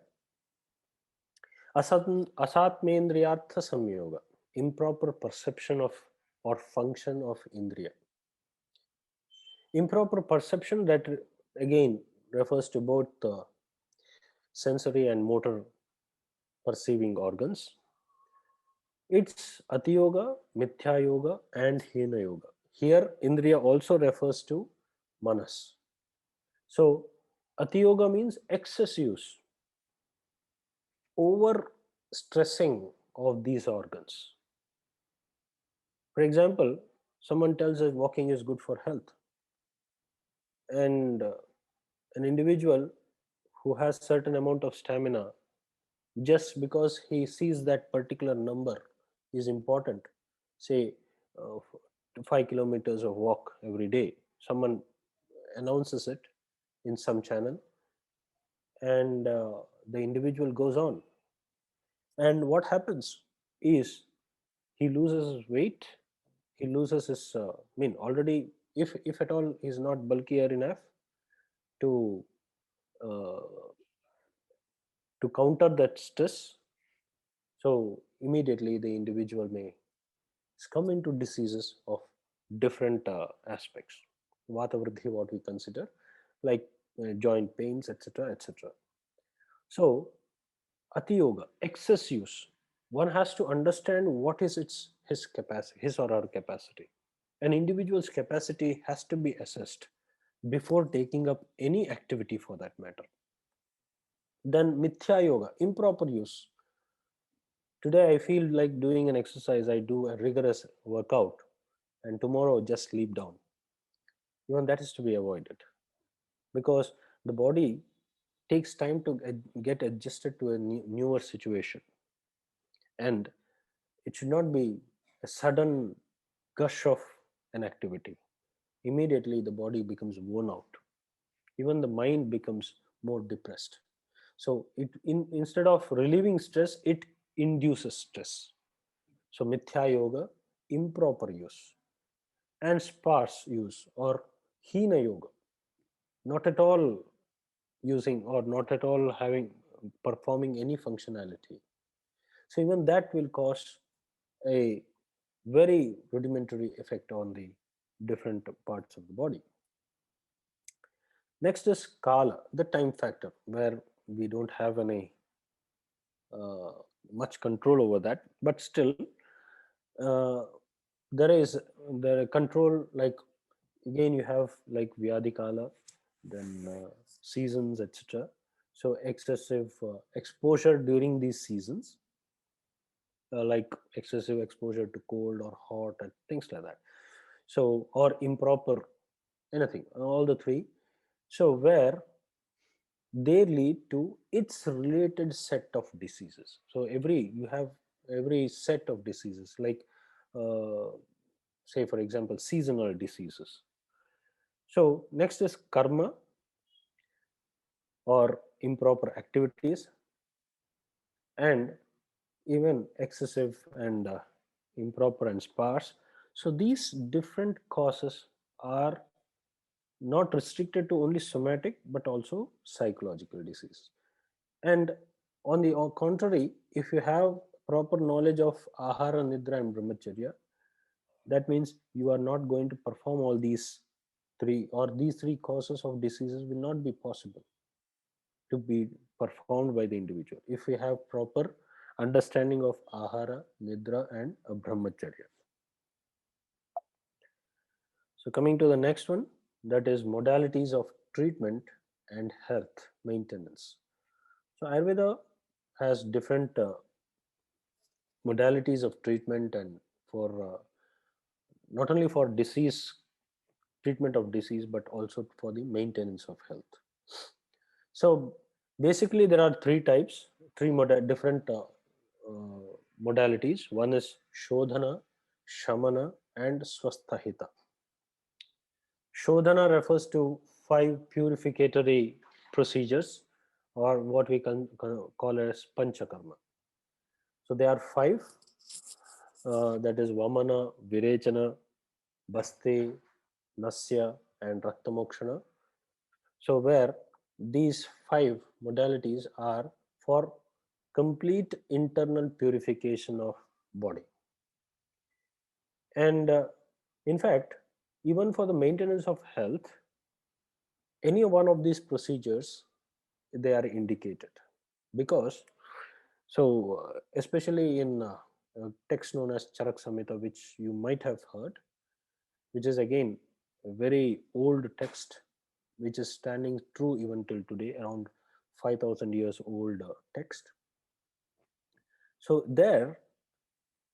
A: asatmendriyartha samyoga, improper perception of or function of indriya. Improper perception, that again refers to both sensory and motor perceiving organs. It's Ati Yoga, Mithya Yoga, and Hina Yoga. Here, Indriya also refers to Manas. So, Ati Yoga means excess use, over stressing of these organs. For example, someone tells us walking is good for health, and an individual who has certain amount of stamina, just because he sees that particular number is important, say 5 kilometers of walk every day, someone announces it in some channel, and the individual goes on, and what happens? is he loses his weight, he loses his already, if at all he's not bulkier enough to uh, to counter that stress, so immediately the individual may come into diseases of different aspects, vata vruddhi, what we consider, like joint pains, etc., etc. So ati yoga, excess use, one has to understand what is his capacity, his or her capacity. An individual's capacity has to be assessed before taking up any activity for that matter. Then mithya yoga, improper use. Today I feel like doing an exercise, I do a rigorous workout, and tomorrow just sleep down. Even that is to be avoided, because the body takes time to get adjusted to a newer situation, and it should not be a sudden gush of an activity. Immediately the body becomes worn out, even the mind becomes more depressed. So instead of relieving stress, it induces stress. So mithya yoga, improper use, and sparse use, or hina yoga, not at all using or not at all having performing any functionality. So even that will cause a very rudimentary effect on the different parts of the body. Next is kala, the time factor, where we don't have any uh, much control over that, but still uh, there is the control, like again you have like vyadi kala, then seasons, etc. So excessive exposure during these seasons, like excessive exposure to cold or hot and things like that, so or improper anything, all the three, so where they lead to its related set of diseases. So every you have every set of diseases, like uh, say for example seasonal diseases. So next is karma, or improper activities, and even excessive and improper and sparse. So these different causes are not restricted to only somatic but also psychological disease. And on the contrary, if you have proper knowledge of ahara, nidra, and brahmacharya, that means you are not going to perform all these three, or these three causes of diseases will not be possible to be performed by the individual if we have proper understanding of ahara, nidra, and brahmacharya. So coming to the next one, that is modalities of treatment and health maintenance. So Ayurveda has different modalities of treatment, and for not only for disease, treatment of disease, but also for the maintenance of health. So basically there are three types, different modalities. One is shodhana, shamana, and swasthahita. Shodhana refers to five purificatory procedures, or what we can call as panchakarma. So there are five, that is Vamana, Virechana, Baste, Nasya, and Raktamokshana. So where these five modalities are for complete internal purification of body. And in fact, even for the maintenance of health, any one of these procedures, they are indicated, because especially in a text known as Charak Samhita, which you might have heard, which is again a very old text, which is standing true even till today, around 5,000 years old text. So there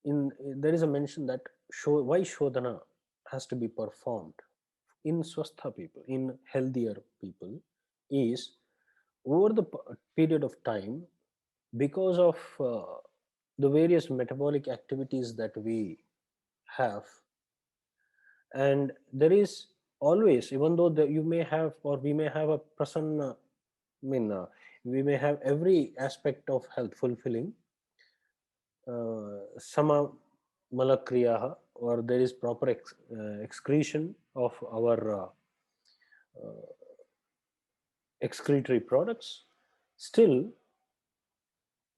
A: is a mention that why shodhana has to be performed in swastha people, in healthier people, is over the period of time, because of the various metabolic activities that we have. And there is always, even though you may have, or we may have a prasanna, I mean we may have every aspect of health fulfilling, sama malakriyaha, or there is proper excretion of our excretory products, still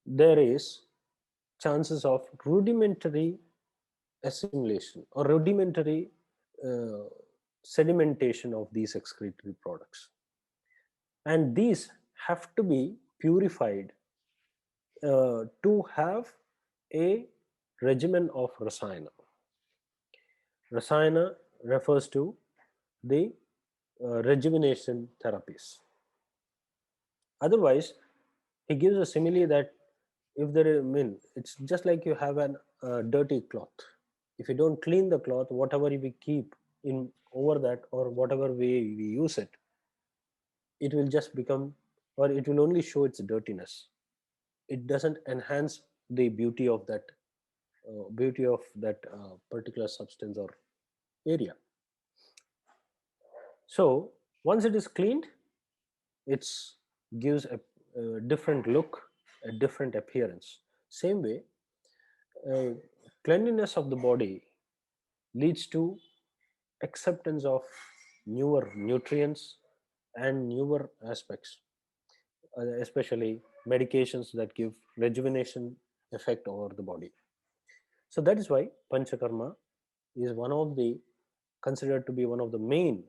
A: there is chances of rudimentary assimilation or rudimentary uh, sedimentation of these excretory products, and these have to be purified to have a regimen of rasayana. Rasayana refers to the rejuvenation therapies. Otherwise, he gives a simile that if there is, I mean, it's just like you have an dirty cloth. If you don't clean the cloth, whatever we keep in over that or whatever way we use it, it will just become, or it will only show its dirtiness. It doesn't enhance the beauty of that particular substance or area. So once it is cleaned, it gives a different look, a different appearance. Same way, uh, cleanliness of the body leads to acceptance of newer nutrients and newer aspects, especially medications that give rejuvenation effect over the body. So that is why panchakarma is one of the considered to be one of the main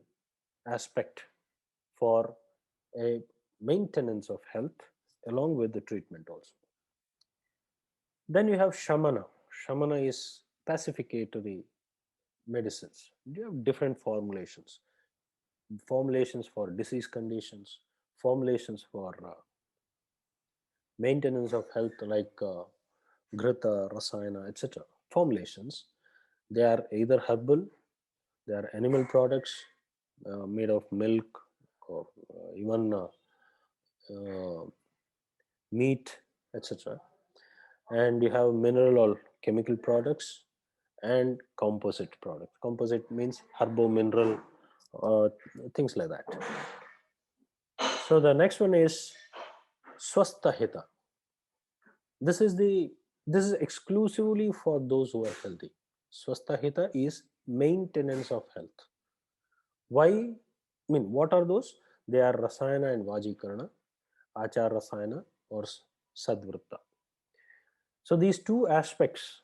A: aspect for a maintenance of health along with the treatment also. Then you have shamana. Shamana is pacificatory medicines. You have different formulations, formulations for disease conditions, formulations for maintenance of health like grita, rasayana, etc. Formulations, they are either herbal, they are animal products made of milk, or even uh, meat, etc. And you have mineral or chemical products and composite products. Composite means herbo mineral, uh, things like that. So the next one is swasthahita. This is exclusively for those who are healthy. Swasthahita is maintenance of health. Why? I mean, what are those? They are rasayana and vajikarana, achar rasayana or sadvritta. So these two aspects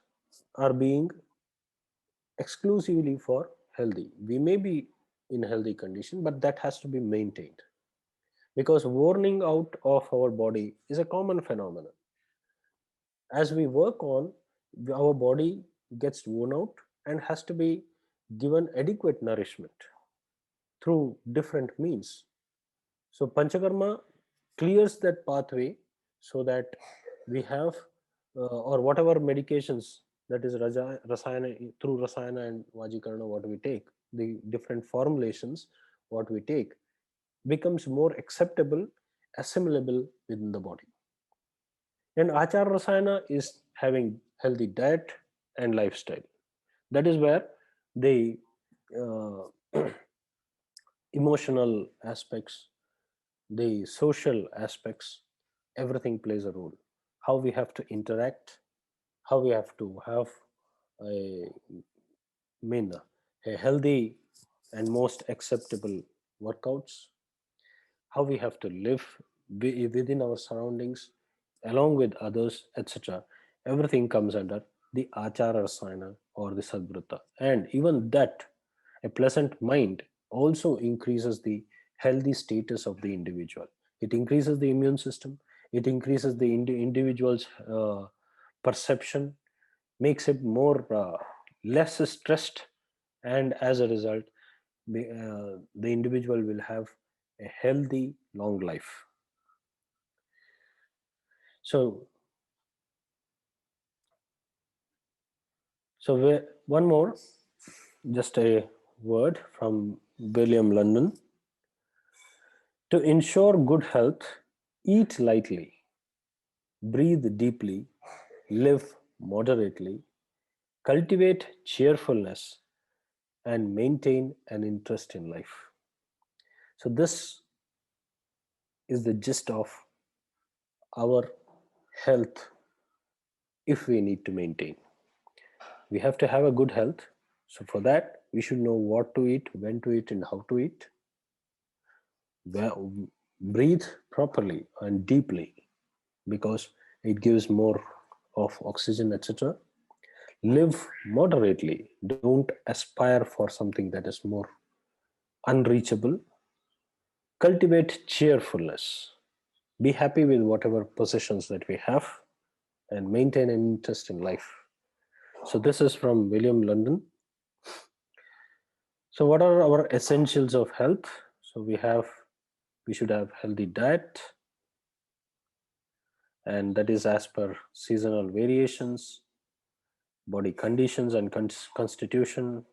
A: are being exclusively for healthy. We may be in healthy condition, but that has to be maintained, because worning out of our body is a common phenomenon. As we work on, our body gets worn out and has to be given adequate nourishment through different means. So Panchakarma clears that pathway so that we have or whatever medications, that is rasayana, through rasayana and vajikarana, what we take, the different formulations what we take becomes more acceptable, assimilable within the body. And Achar Rasayana is having healthy diet and lifestyle. That is where the uh, emotional aspects, the social aspects, everything plays a role. How we have to interact, how we have to have a mean a healthy and most acceptable workouts, how we have to live within our surroundings along with others, etc. Everything comes under the achara rasayana or the sadvrita. And even that, a pleasant mind also increases the healthy status of the individual. It increases the immune system, it increases the individual's perception, makes it more less stressed, and as a result, the individual will have a healthy long life. So one more, just a word from William London. To ensure good health, eat lightly, breathe deeply, live moderately, cultivate cheerfulness, and maintain an interest in life. So this is the gist of our health if we need to maintain. We have to have a good health. So for that, we should know what to eat, when to eat, and how to eat. Breathe properly and deeply because it gives more of oxygen, etc. Live moderately. Don't aspire for something that is more unreachable. Cultivate cheerfulness. Be happy with whatever possessions that we have and maintain an interest in life. So this is from William London. So what are our essentials of health? So we should have healthy diet, and that is as per seasonal variations, body conditions and constitution,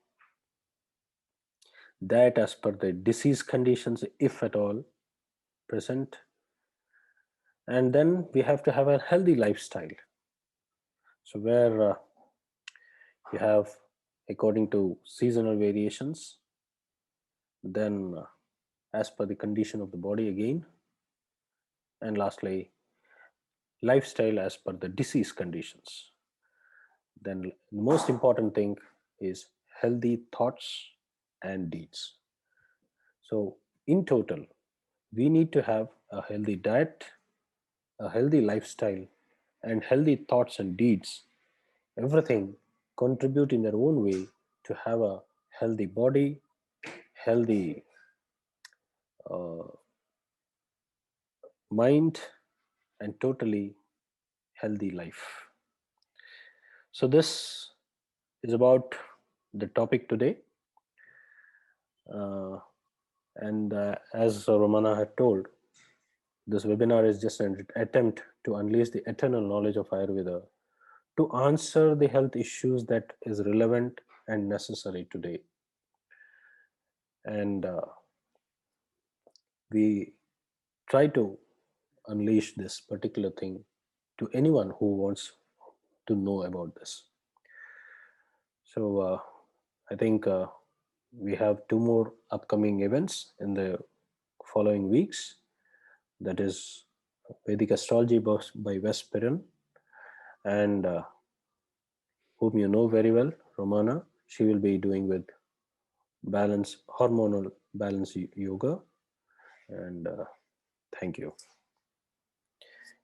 A: diet as per the disease conditions if at all present, and then we have to have a healthy lifestyle. So where you have according to seasonal variations, then as per the condition of the body again, and lastly lifestyle as per the disease conditions. Then the most important thing is healthy thoughts and deeds. So in total, we need to have a healthy diet, a healthy lifestyle, and healthy thoughts and deeds. Everything contribute in their own way to have a healthy body, healthy uh, mind, and totally healthy life. So this is about the topic today. Uh, and as Romana had told, this webinar is just an attempt to unleash the eternal knowledge of Ayurveda to answer the health issues that is relevant and necessary today. And we try to unleash this particular thing to anyone who wants to know about this. So I think we have two more upcoming events in the following weeks. That is Vedic Astrology by Wes Perrin, and whom you know very well, Romana. She will be doing with hormonal balance yoga. And thank you.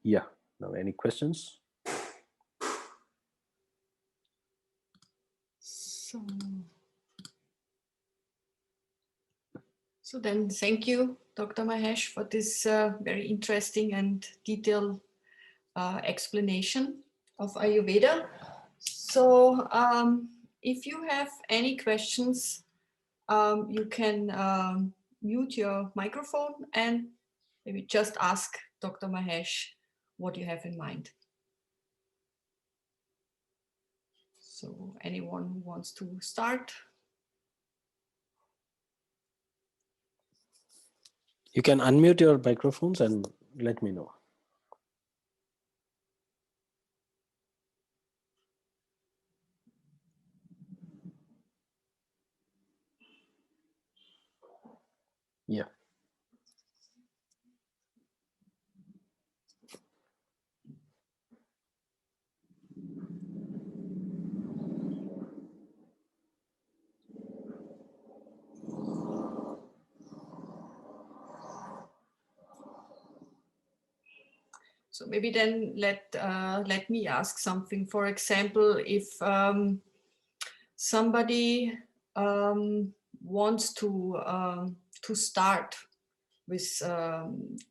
A: Yeah. Now, any questions?
B: So then thank you, Dr. Mahesh, for this very interesting and detailed explanation of Ayurveda. So if you have any questions, you can mute your microphone and maybe just ask Dr. Mahesh what you have in mind. So anyone who wants to start?
A: You can unmute your microphones and let me know. Yeah.
B: So maybe then let me ask something. For example, if somebody wants to start with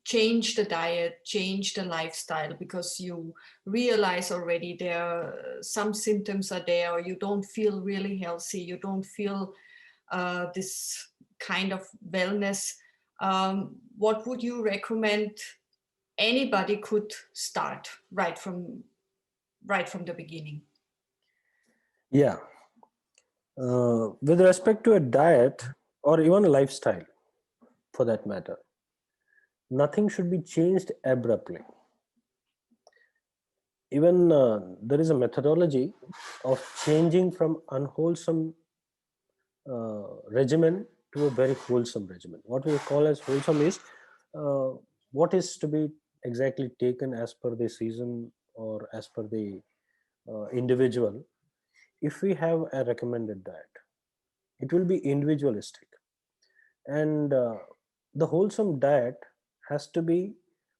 B: change the diet, change the lifestyle, because you realize already there some symptoms are there, or you don't feel really healthy, you don't feel this kind of wellness. What would you recommend anybody could start right from the beginning?
A: Yeah. With respect to a diet or even a lifestyle, for that matter, nothing should be changed abruptly. Even there is a methodology of changing from unwholesome regimen to a very wholesome regimen. What we call as wholesome is uh, what is to be exactly taken as per the season or as per the individual, if we have a recommended diet, it will be individualistic. And the wholesome diet has to be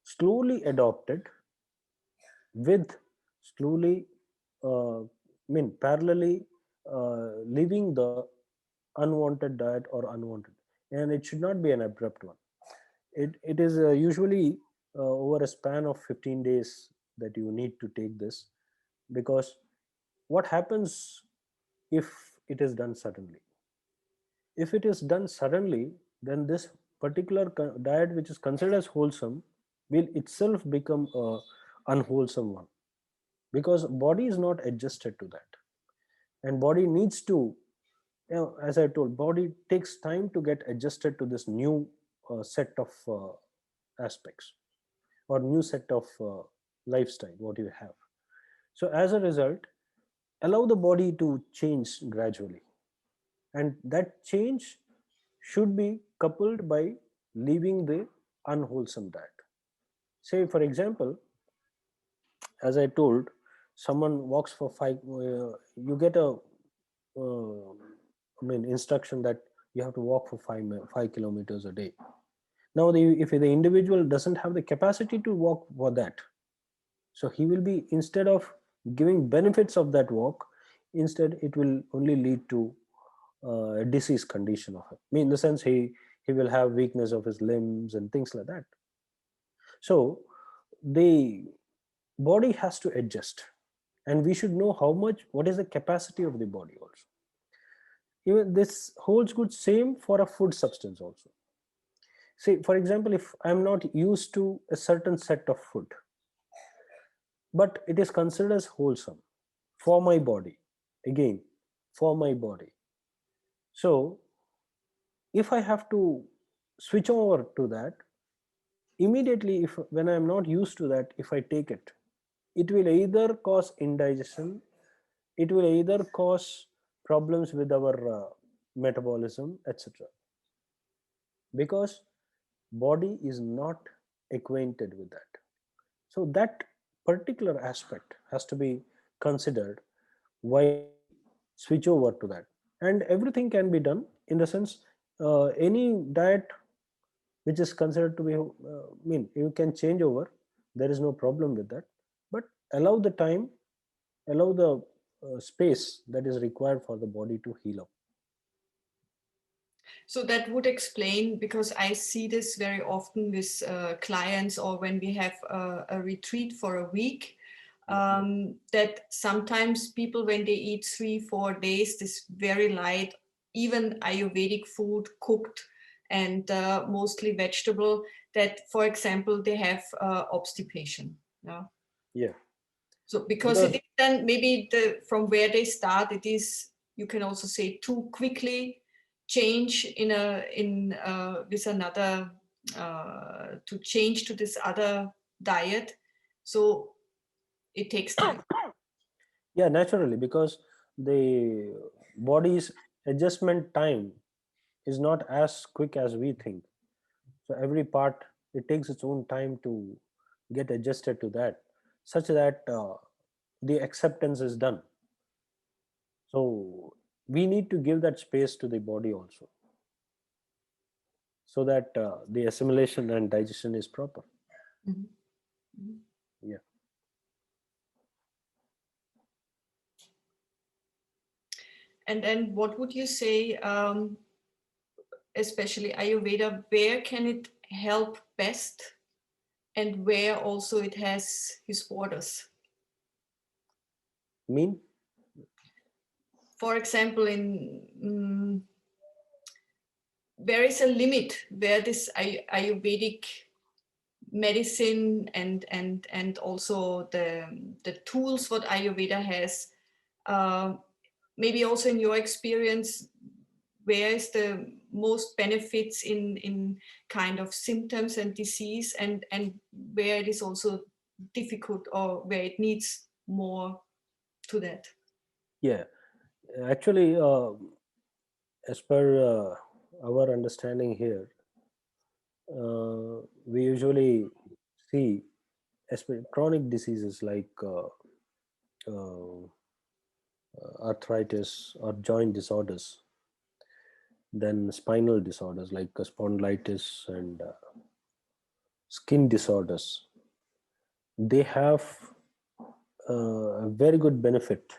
A: slowly adopted with slowly, parallelly leaving the unwanted diet or unwanted, and it should not be an abrupt one. It is usually over a span of 15 days that you need to take this, because what happens if it is done suddenly? If it is done suddenly, then this particular diet which is considered as wholesome will itself become a unwholesome one, because body is not adjusted to that, and body needs to, as I told, body takes time to get adjusted to this new set of aspects, or new set of lifestyle what you have. So as a result, allow the body to change gradually, and that change should be coupled by leaving the unwholesome diet. Say for example, as I told, someone walks for five, you get a instruction that you have to walk for 5 kilometers a day. Now if the individual doesn't have the capacity to walk for that, so he will be, instead of giving benefits of that walk, instead it will only lead to a disease condition of it. In the sense, he will have weakness of his limbs and things like that. So the body has to adjust, and we should know how much, what is the capacity of the body also. Even this holds good same for a food substance also. Say for example, if I'm not used to a certain set of food, but it is considered as wholesome for my body, again, for my body, so if I have to switch over to that immediately, if when I'm not used to that, if I take it, it will either cause indigestion, it will either cause problems with our metabolism, etc., because body is not acquainted with that. So that particular aspect has to be considered while we switch over to that. And everything can be done, in the sense, any diet which is considered to be, you can change over, there is no problem with that, but allow the time, allow the space that is required for the body to heal up.
B: So that would explain, because I see this very often with clients, or when we have a retreat for a week, that sometimes people, when they eat 3-4 days this very light, even Ayurvedic food cooked and mostly vegetable, that for example they have obstipation. Yeah.
A: Yeah,
B: So because it
A: because
B: is then maybe from where they start, it is, you can also say, too quickly change with another to change to this other diet. So it takes time.
A: yeah, naturally, because the body's adjustment time is not as quick as we think. So every part, it takes its own time to get adjusted to that, such that the acceptance is done. So we need to give that space to the body also, so that the assimilation and digestion is proper.
B: Mhm. Mhm.
A: Yeah.
B: And then what would you say, especially Ayurveda, where can it help best, and where also it has his borders?
A: Mean?
B: For example, there is a limit where this Ayurvedic medicine and also the tools what Ayurveda has, uh, maybe also in your experience, where is the most benefits in kind of symptoms and disease, and where it is also difficult, or where it needs more to that.
A: Yeah. Actually, as per our understanding here, we usually see chronic diseases like uh, arthritis or joint disorders, then spinal disorders like spondylitis and skin disorders. They have a very good benefit.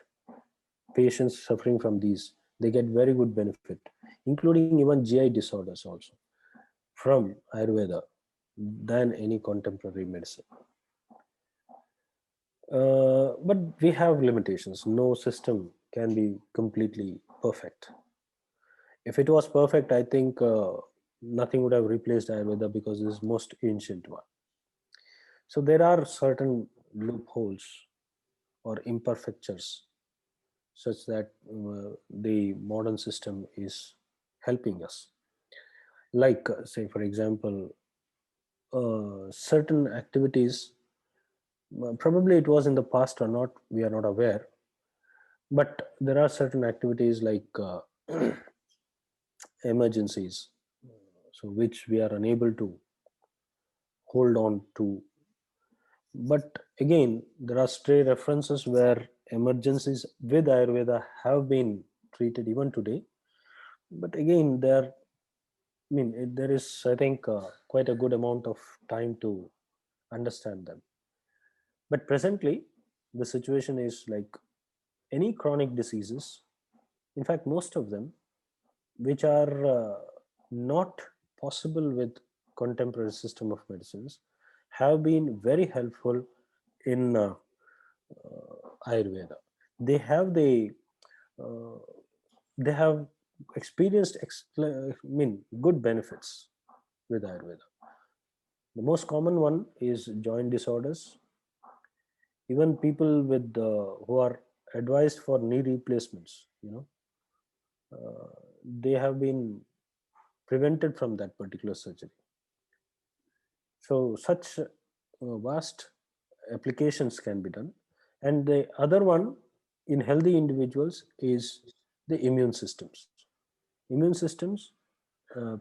A: Patients suffering from these, they get very good benefit, including even GI disorders also, from Ayurveda than any contemporary medicine. But we have limitations. No system can be completely perfect. If it was perfect, I think nothing would have replaced Ayurveda because it is most ancient one. So there are certain loopholes or imperfectures such that the modern system is helping us. Like, say, for example, certain activities, probably it was in the past or not, we are not aware, but there are certain activities like emergencies, so which we are unable to hold on to. But again, there are stray references where emergencies with Ayurveda have been treated even today. But again, there is, I think, quite a good amount of time to understand them. But presently, the situation is like any chronic diseases, in fact, most of them, which are not possible with contemporary system of medicines, have been very helpful in Ayurveda. They have uh, they have experienced good benefits with Ayurveda. The most common one is joint disorders. Even people with who are advised for knee replacements, they have been prevented from that particular surgery. So such vast applications can be done. And the other one in healthy individuals is the immune systems. Immune systems,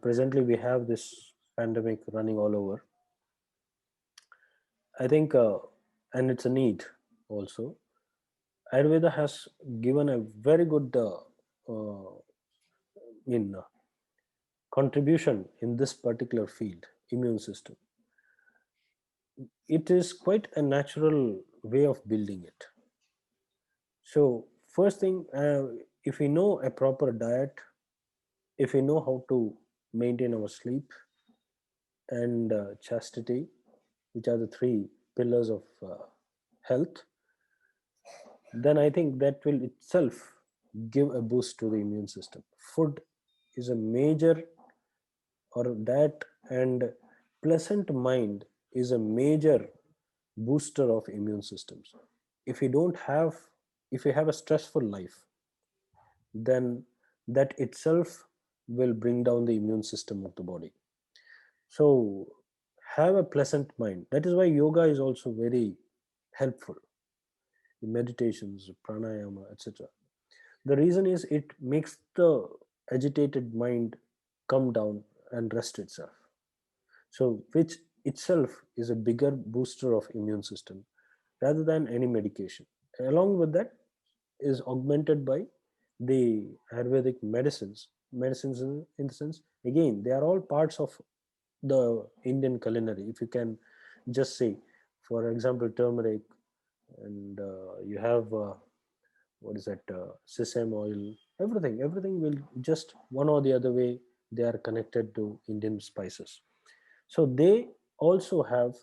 A: presently we have this pandemic running all over. I think, and it's a need also. Ayurveda has given a very good in contribution in this particular field, immune system. It is quite a natural way of building it. So first thing, if we know a proper diet, if we know how to maintain our sleep and chastity, which are the three pillars of health, then I think that will itself give a boost to the immune system. Food is a major, or diet and pleasant mind is a major booster of immune systems. If we don't have, if we have a stressful life, then that itself will bring down the immune system of the body. So have a pleasant mind. That is why yoga is also very helpful in meditations, pranayama, etc. The reason is it makes the agitated mind come down and rest itself. So which itself is a bigger booster of immune system rather than any medication. Along with that is augmented by the Ayurvedic medicines in the sense, again, they are all parts of the Indian culinary. If you can just say, for example, turmeric, and you have what is that, sesame oil, everything will just one or the other way, they are connected to Indian spices. So they also have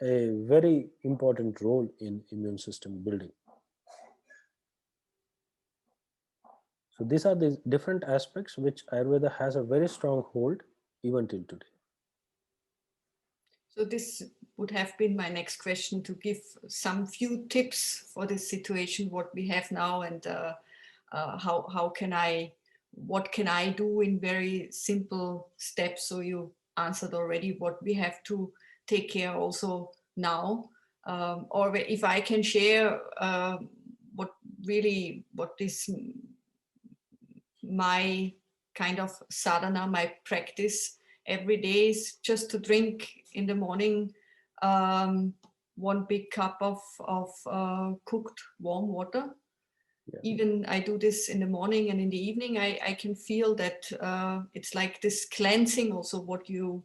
A: a very important role in immune system building. So these are the different aspects which Ayurveda has a very strong hold even till today.
B: So this would have been my next question, to give some few tips for this situation what we have now, and how can I, what can I do in very simple steps. So you answered already what we have to take care also now, or if I can share what really, what is my kind of sadhana, my practice every day is just to drink in the morning um, one big cup of cooked warm water.
A: Yeah.
B: Even I do this in the morning and in the evening. I can feel that it's like this cleansing, also what you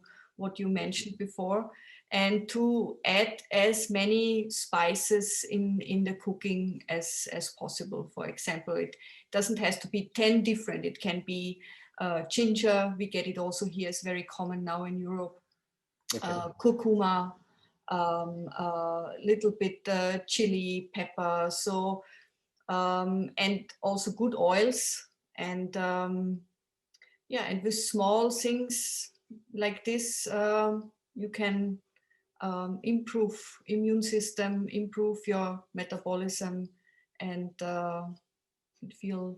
B: mentioned before, and to add as many spices in the cooking as possible. For example, it doesn't have to be 10 different. It can be ginger. We get it also here. It's very common now in Europe.
A: Okay.
B: Curcuma, little bit chili, pepper. So and also good oils, and yeah, and with small things like this, you can improve immune system, improve your metabolism, and feel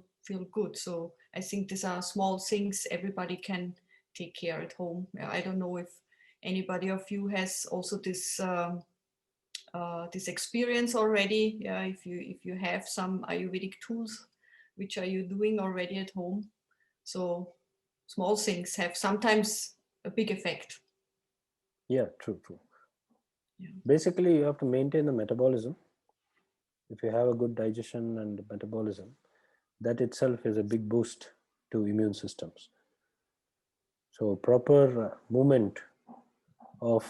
B: good. So I think these are small things everybody can take care at home. I don't know if anybody of you has also this experience already. Yeah, if you have some Ayurvedic tools, which are you doing already at home? So small things have sometimes a big effect.
A: Yeah, true, true.
B: Yeah.
A: Basically, you have to maintain the metabolism. If you have a good digestion and metabolism, that itself is a big boost to immune systems. So proper movement of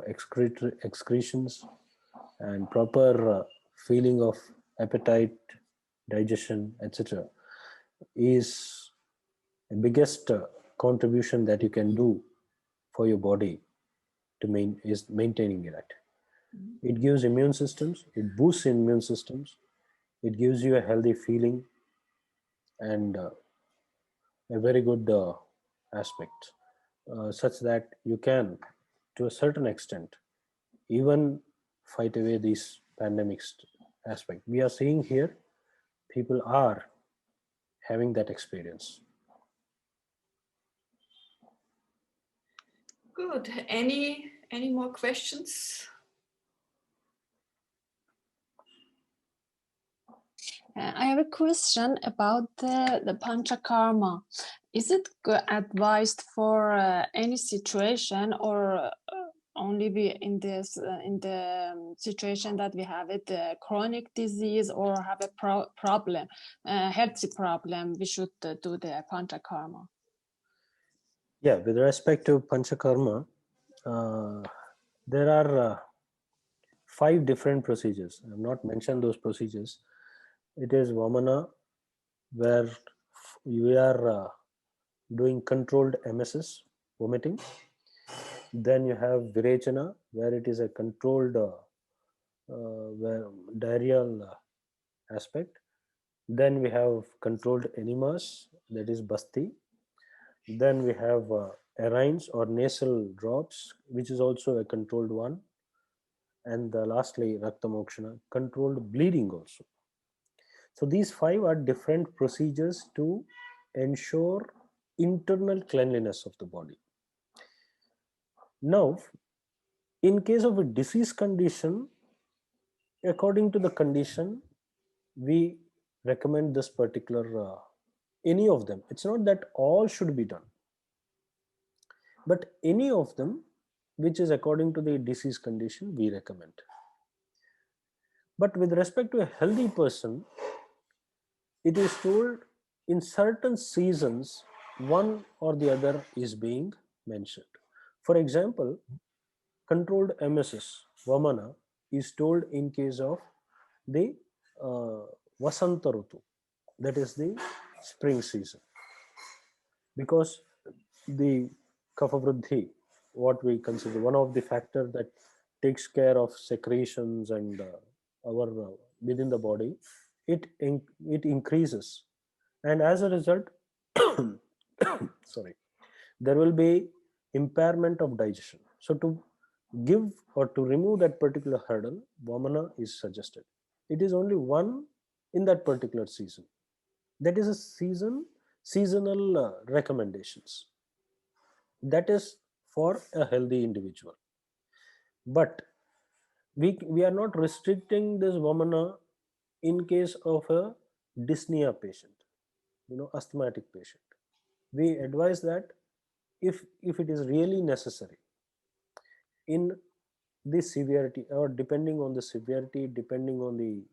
A: excretions and proper feeling of appetite, digestion, etc., is the biggest contribution that you can do for your body to is maintaining it. It gives immune systems, it boosts immune systems, it gives you a healthy feeling and a very good aspect, such that you can, to a certain extent, even fight away these pandemics aspect. We are seeing here people are having that experience.
B: Good. Any more questions?
C: I have a question about the panchakarma. Is it advised for any situation, or only be in this in the situation that we have it chronic disease or have a problem, healthy problem? We should do the panchakarma.
A: Yeah, with respect to panchakarma, there are 5 different procedures. I have not mentioned those procedures. It is Vamana, where we are doing controlled emesis, vomiting. Then you have Virechana, where it is a controlled where diarrheal aspect. Then we have controlled enemas, that is Basti. Then we have arines or nasal drops, which is also a controlled one. And lastly, Raktamokshana, controlled bleeding also. So these 5 are different procedures to ensure internal cleanliness of the body. Now, in case of a disease condition, according to the condition, we recommend this particular any of them. It's not that all should be done, but any of them which is according to the disease condition we recommend. But with respect to a healthy person, it is told in certain seasons one or the other is being mentioned. For example, controlled emesis, Vamana, is told in case of the uh, Vasanta Rutu, that is the spring season, because the kapha vruddhi, what we consider one of the factor that takes care of secretions and our within the body, it increases, and as a result, sorry, there will be impairment of digestion. So to give or to remove that particular hurdle, Vamana is suggested. It is only one in that particular season. That is a seasonal recommendations. That is for a healthy individual. But we are not restricting this Vamana in case of a dyspnea patient, asthmatic patient. We advise that if it is really necessary, in the severity, or depending on the severity, depending on the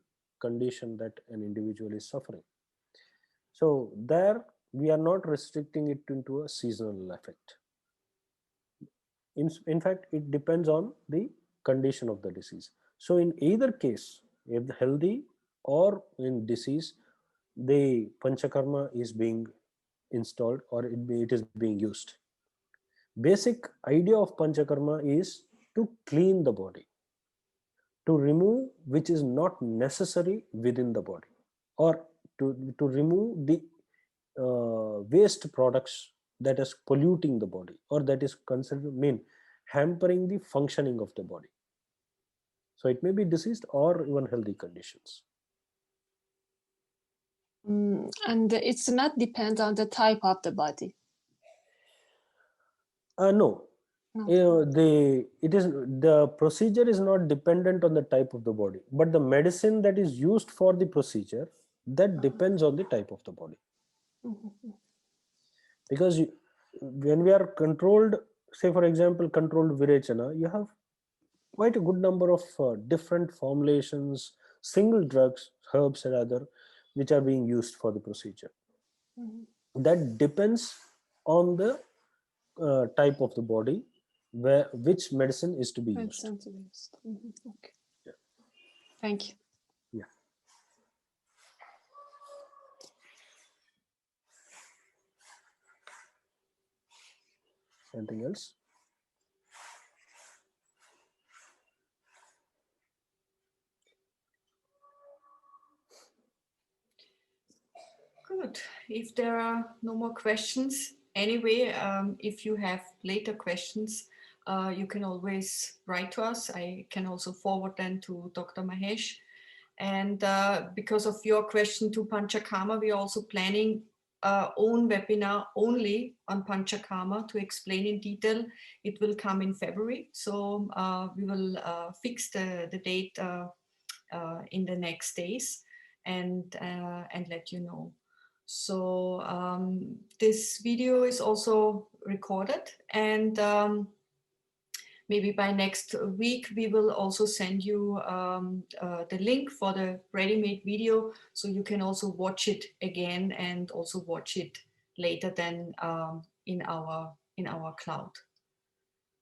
A: condition that an individual is suffering. So there we are not restricting it into a seasonal effect. In fact, it depends on the condition of the disease. So in either case, if healthy or in disease, the panchakarma is being installed, or it is being used. Basic idea of panchakarma is to clean the body, to remove which is not necessary within the body, or to remove the waste products that is polluting the body, or that is considered mean hampering the functioning of the body. So it may be diseased or even healthy conditions.
C: And it's not depend on the type of the body.
A: No,
C: No.
A: the procedure is not dependent on the type of the body, but the medicine that is used for the procedure, that depends on the type of the body. Because when we are controlled, say for example controlled virechana, you have quite a good number of different formulations, single drugs, herbs and other, which are being used for the procedure. That depends on the type of the body where which medicine is to be used.
C: Okay. Yeah. Thank you.
A: Yeah. Anything else?
B: Good. If there are no more questions, anyway, if you have later questions, you can always write to us. I can also forward them to Dr. Mahesh. And because of your question to Panchakarma, we are also planning our own webinar only on Panchakarma to explain in detail. It will come in February. So we will fix the date in the next days and let you know. So this video is also recorded, and maybe by next week we will also send you the link for the ready-made video, so you can also watch it again and also watch it later then in our cloud.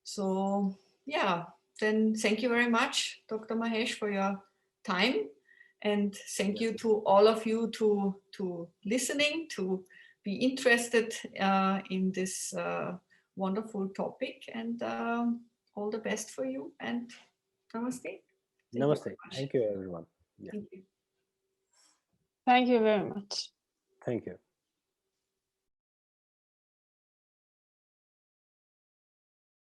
B: So yeah, then thank you very much, Dr. Mahesh, for your time. And thank you to all of you to listening, to be interested in this wonderful topic, and all the best for you, and namaste.
A: Namaste. Thank you, everyone. Yeah.
B: Thank you.
C: Thank you very much.
A: Thank you.